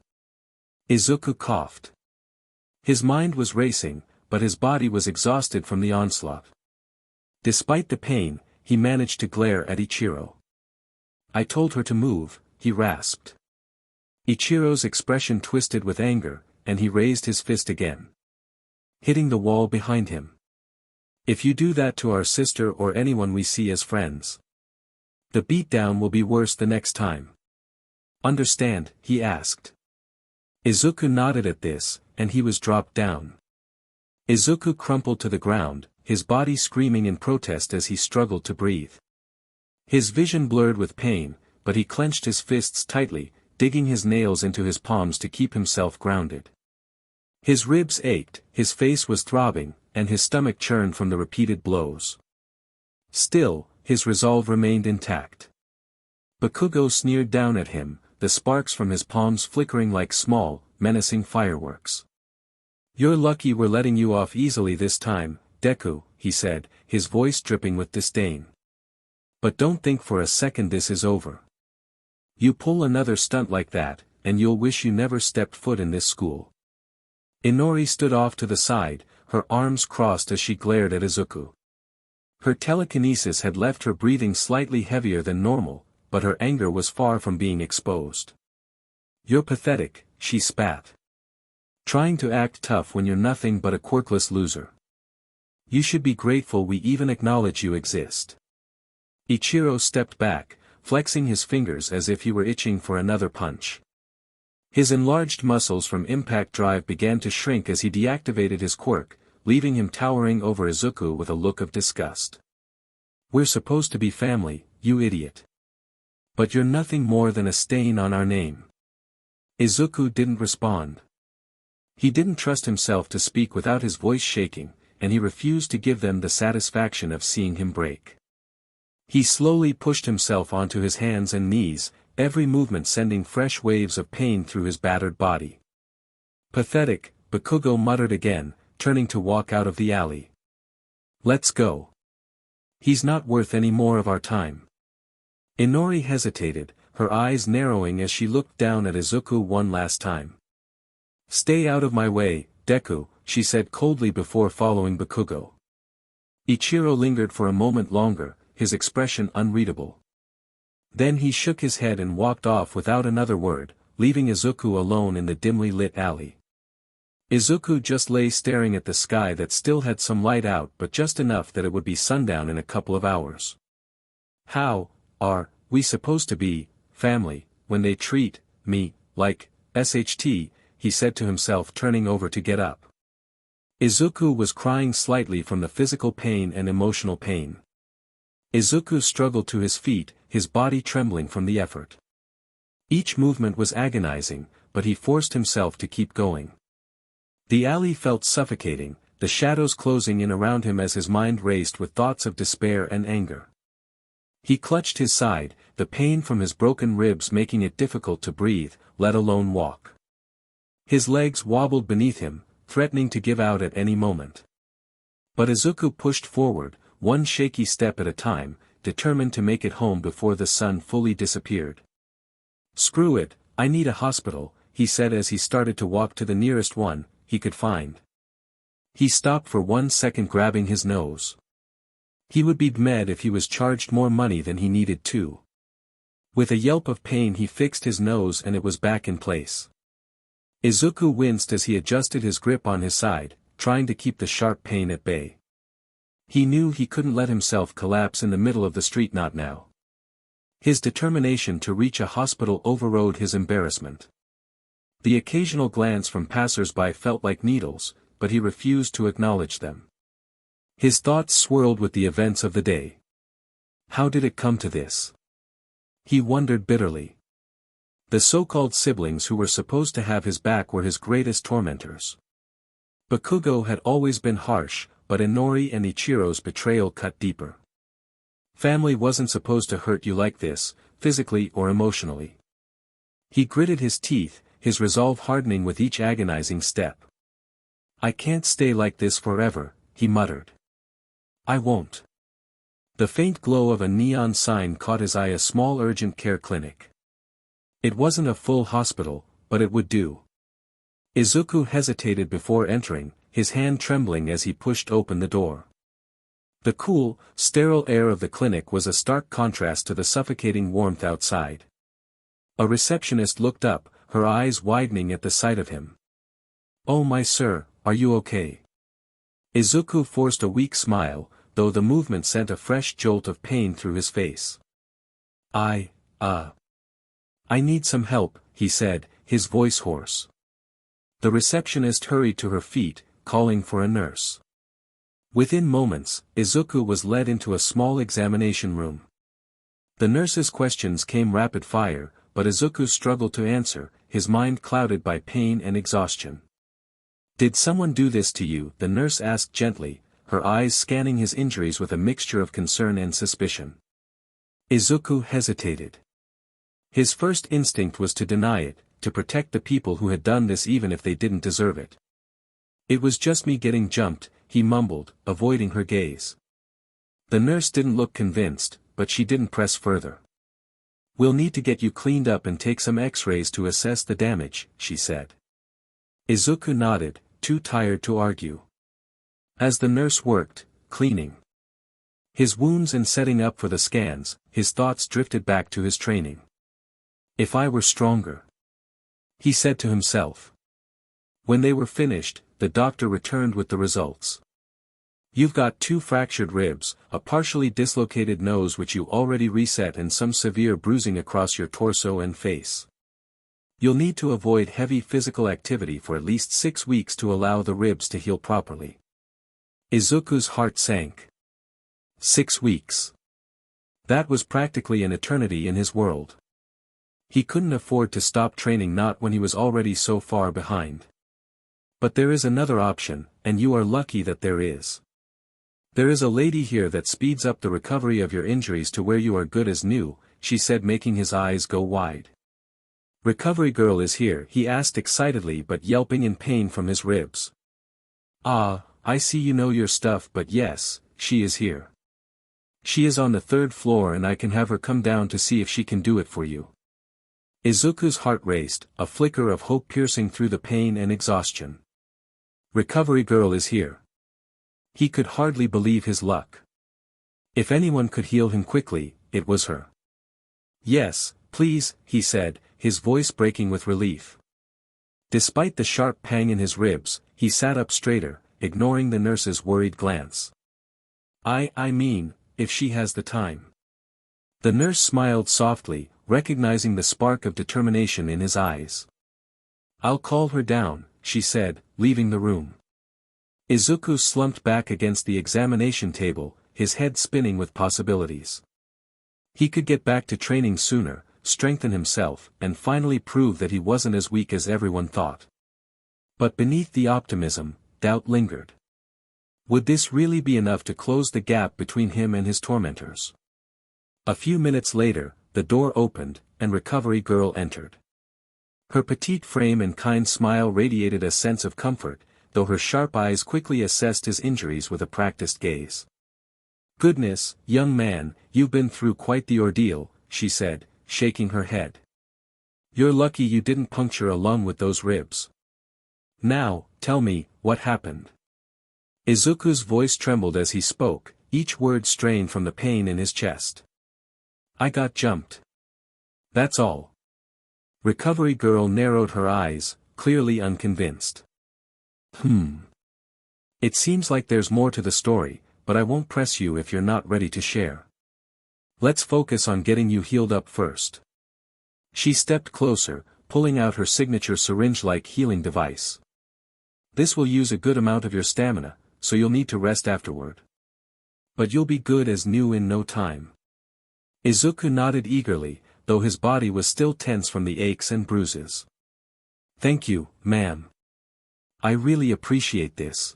Izuku coughed. His mind was racing, but his body was exhausted from the onslaught. Despite the pain, he managed to glare at Ichiro. I told her to move, he rasped. Ichiro's expression twisted with anger, and he raised his fist again, hitting the wall behind him. If you do that to our sister or anyone we see as friends, the beatdown will be worse the next time. Understand? He asked. Izuku nodded at this, and he was dropped down. Izuku crumpled to the ground, his body screaming in protest as he struggled to breathe. His vision blurred with pain, but he clenched his fists tightly, digging his nails into his palms to keep himself grounded. His ribs ached, his face was throbbing, and his stomach churned from the repeated blows. Still, his resolve remained intact. Bakugo sneered down at him, the sparks from his palms flickering like small, menacing fireworks. You're lucky we're letting you off easily this time, Deku, he said, his voice dripping with disdain. But don't think for a second this is over. You pull another stunt like that, and you'll wish you never stepped foot in this school. Inori stood off to the side, her arms crossed as she glared at Izuku. Her telekinesis had left her breathing slightly heavier than normal, but her anger was far from being exposed. You're pathetic, she spat. Trying to act tough when you're nothing but a quirkless loser. You should be grateful we even acknowledge you exist. Ichiro stepped back, flexing his fingers as if he were itching for another punch. His enlarged muscles from impact drive began to shrink as he deactivated his quirk, leaving him towering over Izuku with a look of disgust. We're supposed to be family, you idiot. But you're nothing more than a stain on our name. Izuku didn't respond. He didn't trust himself to speak without his voice shaking, and he refused to give them the satisfaction of seeing him break. He slowly pushed himself onto his hands and knees, every movement sending fresh waves of pain through his battered body. Pathetic, Bakugo muttered again, turning to walk out of the alley. Let's go. He's not worth any more of our time. Inori hesitated, her eyes narrowing as she looked down at Izuku one last time. Stay out of my way, Deku, she said coldly before following Bakugo. Ichiro lingered for a moment longer, his expression unreadable. Then he shook his head and walked off without another word, leaving Izuku alone in the dimly lit alley. Izuku just lay staring at the sky that still had some light out but just enough that it would be sundown in a couple of hours. How are we supposed to be family when they treat me like SHT, he said to himself, turning over to get up. Izuku was crying slightly from the physical pain and emotional pain. Izuku struggled to his feet, his body trembling from the effort. Each movement was agonizing, but he forced himself to keep going. The alley felt suffocating, the shadows closing in around him as his mind raced with thoughts of despair and anger. He clutched his side, the pain from his broken ribs making it difficult to breathe, let alone walk. His legs wobbled beneath him, threatening to give out at any moment. But Izuku pushed forward, one shaky step at a time, determined to make it home before the sun fully disappeared. Screw it, I need a hospital, he said as he started to walk to the nearest one he could find. He stopped for 1 second, grabbing his nose. He would be mad if he was charged more money than he needed to. With a yelp of pain he fixed his nose and it was back in place. Izuku winced as he adjusted his grip on his side, trying to keep the sharp pain at bay. He knew he couldn't let himself collapse in the middle of the street, not now. His determination to reach a hospital overrode his embarrassment. The occasional glance from passers-by felt like needles, but he refused to acknowledge them. His thoughts swirled with the events of the day. How did it come to this? He wondered bitterly. The so-called siblings who were supposed to have his back were his greatest tormentors. Bakugo had always been harsh, but Inori and Ichiro's betrayal cut deeper. Family wasn't supposed to hurt you like this, physically or emotionally. He gritted his teeth, his resolve hardening with each agonizing step. I can't stay like this forever, he muttered. I won't. The faint glow of a neon sign caught his eye, a small urgent care clinic. It wasn't a full hospital, but it would do. Izuku hesitated before entering, his hand trembling as he pushed open the door. The cool, sterile air of the clinic was a stark contrast to the suffocating warmth outside. A receptionist looked up, her eyes widening at the sight of him. Oh my sir, are you okay? Izuku forced a weak smile, though the movement sent a fresh jolt of pain through his face. I need some help, he said, his voice hoarse. The receptionist hurried to her feet, calling for a nurse. Within moments, Izuku was led into a small examination room. The nurse's questions came rapid fire, but Izuku struggled to answer, his mind clouded by pain and exhaustion. Did someone do this to you? The nurse asked gently, her eyes scanning his injuries with a mixture of concern and suspicion. Izuku hesitated. His first instinct was to deny it, to protect the people who had done this even if they didn't deserve it. It was just me getting jumped, he mumbled, avoiding her gaze. The nurse didn't look convinced, but she didn't press further. We'll need to get you cleaned up and take some x-rays to assess the damage, she said. Izuku nodded, too tired to argue. As the nurse worked, cleaning his wounds and setting up for the scans, his thoughts drifted back to his training. If I were stronger, he said to himself. When they were finished, the doctor returned with the results. You've got 2 fractured ribs, a partially dislocated nose which you already reset, and some severe bruising across your torso and face. You'll need to avoid heavy physical activity for at least 6 weeks to allow the ribs to heal properly. Izuku's heart sank. 6 weeks. That was practically an eternity in his world. He couldn't afford to stop training, not when he was already so far behind. But there is another option, and you are lucky that there is. There is a lady here that speeds up the recovery of your injuries to where you are good as new, she said, making his eyes go wide. Recovery girl is here, he asked excitedly but yelping in pain from his ribs. Ah, I see you know your stuff, but yes, she is here. She is on the 3rd floor and I can have her come down to see if she can do it for you. Izuku's heart raced, a flicker of hope piercing through the pain and exhaustion. Recovery girl is here. He could hardly believe his luck. If anyone could heal him quickly, it was her. Yes, please, he said, his voice breaking with relief. Despite the sharp pang in his ribs, he sat up straighter, ignoring the nurse's worried glance. I mean, if she has the time. The nurse smiled softly, recognizing the spark of determination in his eyes. I'll call her down, she said, leaving the room. Izuku slumped back against the examination table, his head spinning with possibilities. He could get back to training sooner, strengthen himself, and finally prove that he wasn't as weak as everyone thought. But beneath the optimism, doubt lingered. Would this really be enough to close the gap between him and his tormentors? A few minutes later, the door opened, and Recovery Girl entered. Her petite frame and kind smile radiated a sense of comfort, though her sharp eyes quickly assessed his injuries with a practiced gaze. Goodness, young man, you've been through quite the ordeal, she said, shaking her head. You're lucky you didn't puncture a lung with those ribs. Now, tell me, what happened? Izuku's voice trembled as he spoke, each word strained from the pain in his chest. I got jumped. That's all. Recovery Girl narrowed her eyes, clearly unconvinced. It seems like there's more to the story, but I won't press you if you're not ready to share. Let's focus on getting you healed up first. She stepped closer, pulling out her signature syringe-like healing device. This will use a good amount of your stamina, so you'll need to rest afterward. But you'll be good as new in no time. Izuku nodded eagerly, though his body was still tense from the aches and bruises. Thank you, ma'am. I really appreciate this.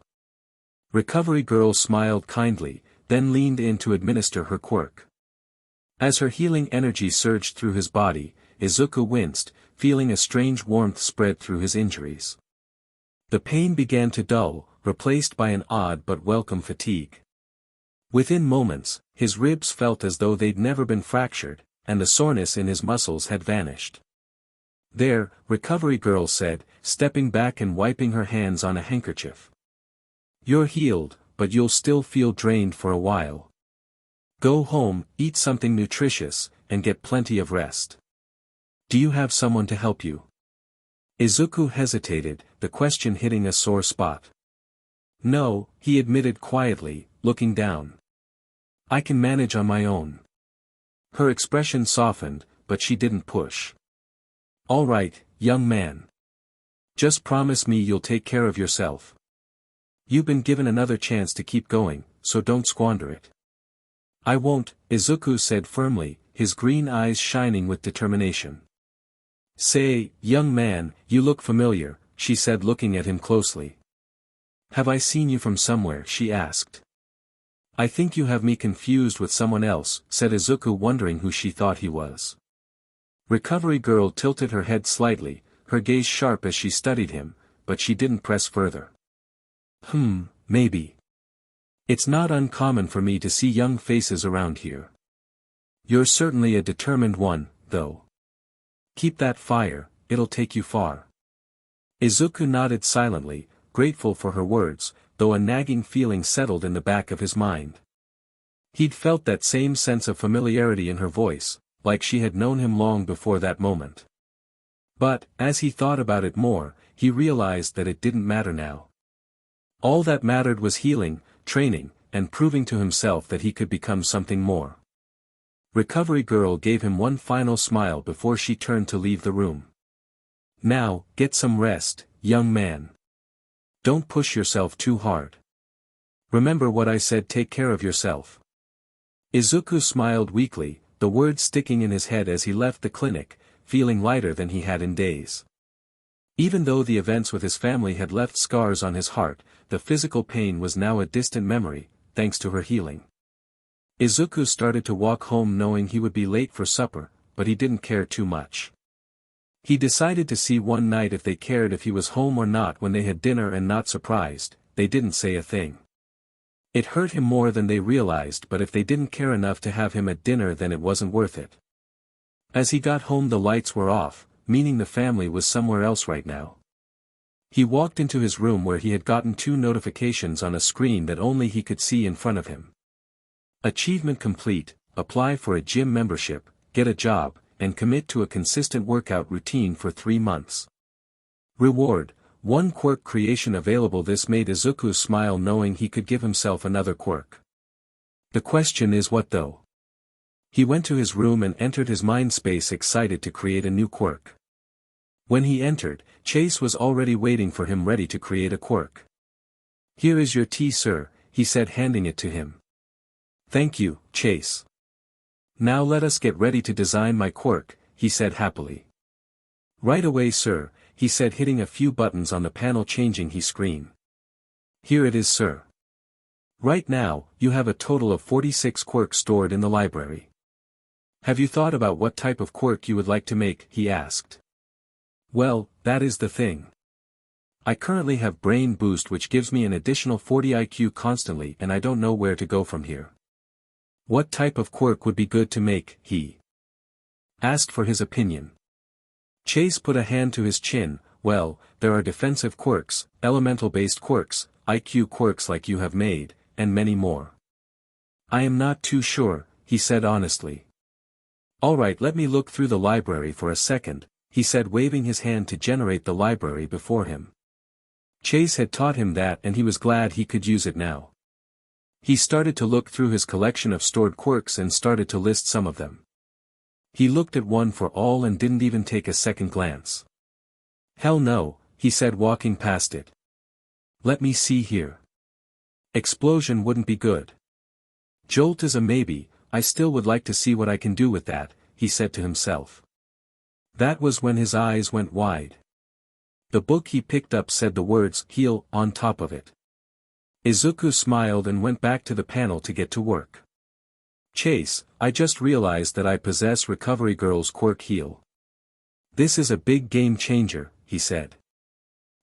Recovery Girl smiled kindly, then leaned in to administer her quirk. As her healing energy surged through his body, Izuku winced, feeling a strange warmth spread through his injuries. The pain began to dull, replaced by an odd but welcome fatigue. Within moments, his ribs felt as though they'd never been fractured, and the soreness in his muscles had vanished. There, Recovery Girl said, stepping back and wiping her hands on a handkerchief. You're healed, but you'll still feel drained for a while. Go home, eat something nutritious, and get plenty of rest. Do you have someone to help you? Izuku hesitated, the question hitting a sore spot. No, he admitted quietly, looking down. I can manage on my own. Her expression softened, but she didn't push. All right, young man. Just promise me you'll take care of yourself. You've been given another chance to keep going, so don't squander it. I won't, Izuku said firmly, his green eyes shining with determination. Say, young man, you look familiar, she said looking at him closely. Have I seen you from somewhere, she asked. I think you have me confused with someone else, said Izuku, wondering who she thought he was. Recovery Girl tilted her head slightly, her gaze sharp as she studied him, but she didn't press further. Maybe. It's not uncommon for me to see young faces around here. You're certainly a determined one, though. Keep that fire, it'll take you far. Izuku nodded silently, grateful for her words, though a nagging feeling settled in the back of his mind. He'd felt that same sense of familiarity in her voice, like she had known him long before that moment. But, as he thought about it more, he realized that it didn't matter now. All that mattered was healing, training, and proving to himself that he could become something more. Recovery Girl gave him one final smile before she turned to leave the room. Now, get some rest, young man. Don't push yourself too hard. Remember what I said, take care of yourself. Izuku smiled weakly, the words sticking in his head as he left the clinic, feeling lighter than he had in days. Even though the events with his family had left scars on his heart, the physical pain was now a distant memory, thanks to her healing. Izuku started to walk home knowing he would be late for supper, but he didn't care too much. He decided to see one night if they cared if he was home or not. When they had dinner, and not surprised, they didn't say a thing. It hurt him more than they realized, but if they didn't care enough to have him at dinner, then it wasn't worth it. As he got home, the lights were off, meaning the family was somewhere else right now. He walked into his room where he had gotten 2 notifications on a screen that only he could see in front of him. Achievement complete: apply for a gym membership, get a job, and commit to a consistent workout routine for 3 months. Reward: 1 quirk creation available. This made Izuku smile knowing he could give himself another quirk. The question is what though? He went to his room and entered his mind space, excited to create a new quirk. When he entered, Chase was already waiting for him, ready to create a quirk. "Here is your tea, sir," he said, handing it to him. "Thank you, Chase. Now let us get ready to design my quirk," he said happily. "Right away, sir," he said, hitting a few buttons on the panel, changing his screen. "Here it is, sir. Right now, you have a total of 46 quirks stored in the library. Have you thought about what type of quirk you would like to make?" he asked. "Well, that is the thing. I currently have Brain Boost, which gives me an additional 40 IQ constantly, and I don't know where to go from here. What type of quirk would be good to make?" he asked for his opinion. Chase put a hand to his chin. "Well, there are defensive quirks, elemental-based quirks, IQ quirks like you have made, and many more. I am not too sure," he said honestly. "Alright, let me look through the library for a second," he said, waving his hand to generate the library before him. Chase had taught him that, and he was glad he could use it now. He started to look through his collection of stored quirks and started to list some of them. He looked at one for all and didn't even take a second glance. "Hell no," he said, walking past it. "Let me see here. Explosion wouldn't be good. Jolt is a maybe. I still would like to see what I can do with that," he said to himself. That was when his eyes went wide. The book he picked up said the words "heal" on top of it. Izuku smiled and went back to the panel to get to work. "Chase, I just realized that I possess Recovery Girl's quirk Heal. This is a big game changer," he said.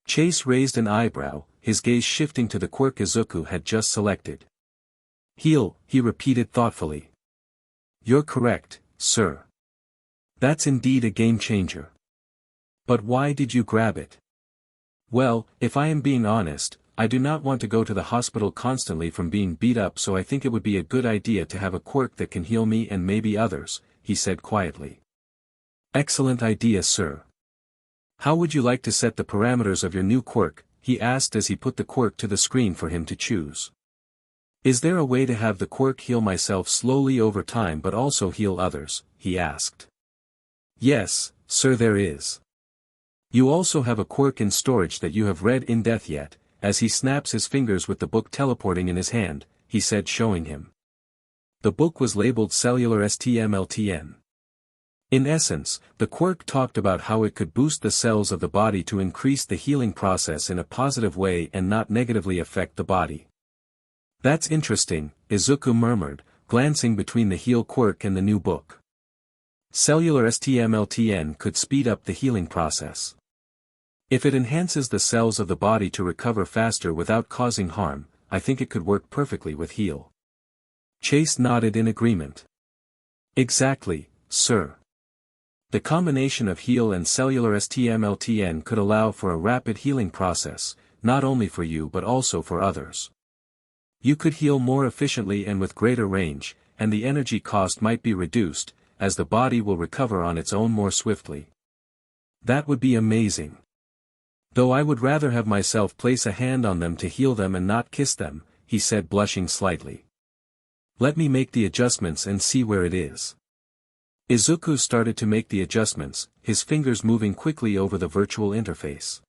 Chase raised an eyebrow, his gaze shifting to the quirk Izuku had just selected. "Heal," he repeated thoughtfully. "You're correct, sir. That's indeed a game changer. But why did you grab it?" "Well, if I am being honest, I do not want to go to the hospital constantly from being beat up, so I think it would be a good idea to have a quirk that can heal me and maybe others," he said quietly. "Excellent idea, sir. How would you like to set the parameters of your new quirk?" he asked as he put the quirk to the screen for him to choose. "Is there a way to have the quirk heal myself slowly over time but also heal others?" he asked. "Yes, sir, there is. You also have a quirk in storage that you have read in depth yet," as he snaps his fingers with the book teleporting in his hand, he said, showing him. The book was labeled Cellular STMLTN. In essence, the quirk talked about how it could boost the cells of the body to increase the healing process in a positive way and not negatively affect the body. "That's interesting," Izuku murmured, glancing between the heal quirk and the new book. Cellular STMLTN could speed up the healing process. If it enhances the cells of the body to recover faster without causing harm, I think it could work perfectly with heal. Chase nodded in agreement. "Exactly, sir. The combination of heal and cellular STMLTN could allow for a rapid healing process, not only for you but also for others. You could heal more efficiently and with greater range, and the energy cost might be reduced, as the body will recover on its own more swiftly. That would be amazing. Though I would rather have myself place a hand on them to heal them and not kiss them," he said, blushing slightly. "Let me make the adjustments and see where it is." Izuku started to make the adjustments, his fingers moving quickly over the virtual interface.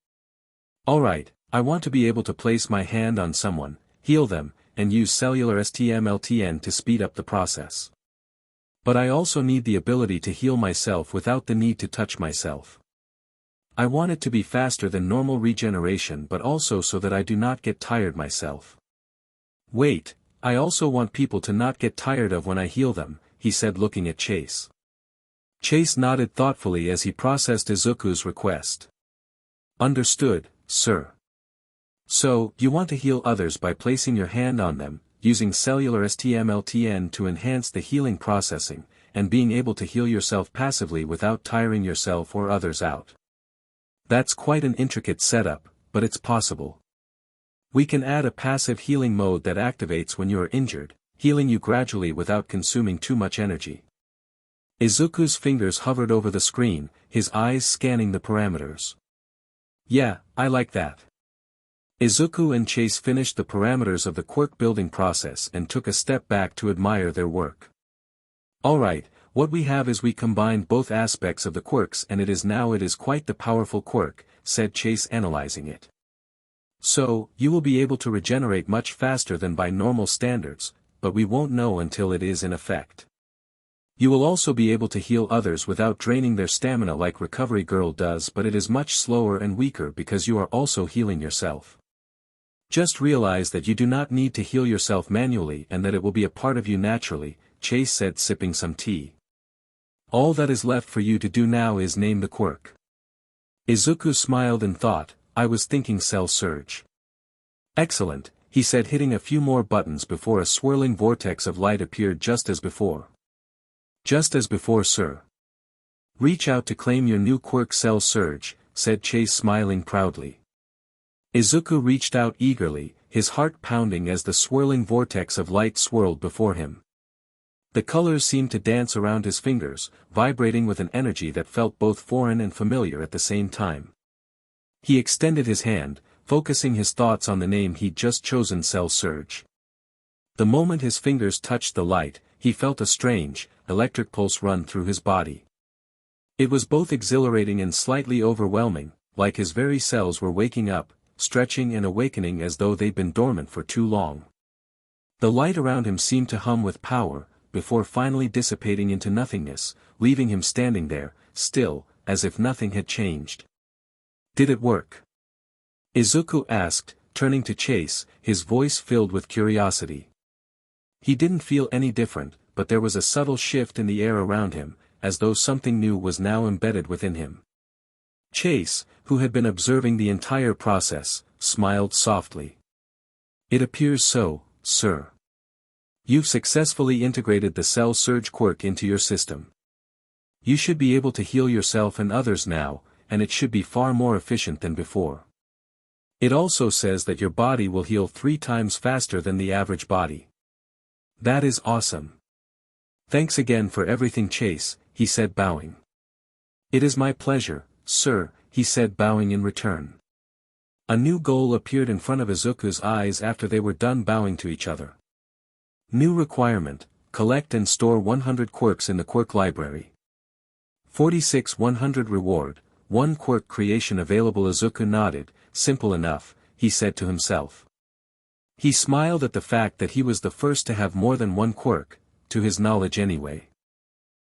"Alright, I want to be able to place my hand on someone, heal them, and use cellular STMLTN to speed up the process. But I also need the ability to heal myself without the need to touch myself. I want it to be faster than normal regeneration but also so that I do not get tired myself. Wait, I also want people to not get tired of when I heal them, he said looking at Chase. Chase nodded thoughtfully as he processed Izuku's request. Understood, sir. So, you want to heal others by placing your hand on them, using cellular STMLTN to enhance the healing processing, and being able to heal yourself passively without tiring yourself or others out. That's quite an intricate setup, but it's possible. We can add a passive healing mode that activates when you are injured, healing you gradually without consuming too much energy. Izuku's fingers hovered over the screen, his eyes scanning the parameters. Yeah, I like that. Izuku and Chase finished the parameters of the quirk building process and took a step back to admire their work. Alright, what we have is we combined both aspects of the quirks and it is quite the powerful quirk, said Chase analyzing it. So, you will be able to regenerate much faster than by normal standards, but we won't know until it is in effect. You will also be able to heal others without draining their stamina like Recovery Girl does, but it is much slower and weaker because you are also healing yourself. Just realize that you do not need to heal yourself manually and that it will be a part of you naturally, Chase said sipping some tea. All that is left for you to do now is name the quirk. Izuku smiled and thought, I was thinking Cell Surge. Excellent, he said hitting a few more buttons before a swirling vortex of light appeared just as before. Just as before, sir. Reach out to claim your new quirk Cell Surge, said Chase smiling proudly. Izuku reached out eagerly, his heart pounding as the swirling vortex of light swirled before him. The colors seemed to dance around his fingers, vibrating with an energy that felt both foreign and familiar at the same time. He extended his hand, focusing his thoughts on the name he'd just chosen Cell Surge. The moment his fingers touched the light, he felt a strange, electric pulse run through his body. It was both exhilarating and slightly overwhelming, like his very cells were waking up, stretching and awakening as though they'd been dormant for too long. The light around him seemed to hum with power, before finally dissipating into nothingness, leaving him standing there, still, as if nothing had changed. Did it work? Izuku asked, turning to Chase, his voice filled with curiosity. He didn't feel any different, but there was a subtle shift in the air around him, as though something new was now embedded within him. Chase, who had been observing the entire process, smiled softly. It appears so, sir. You've successfully integrated the Cell Surge quirk into your system. You should be able to heal yourself and others now, and it should be far more efficient than before. It also says that your body will heal 3 times faster than the average body. That is awesome. Thanks again for everything, Chase, he said bowing. It is my pleasure, sir, he said bowing in return. A new goal appeared in front of Izuku's eyes after they were done bowing to each other. New requirement, collect and store 100 quirks in the quirk library. 46 100 reward, 1 quirk creation available. Izuku nodded, simple enough, he said to himself. He smiled at the fact that he was the first to have more than 1 quirk, to his knowledge anyway.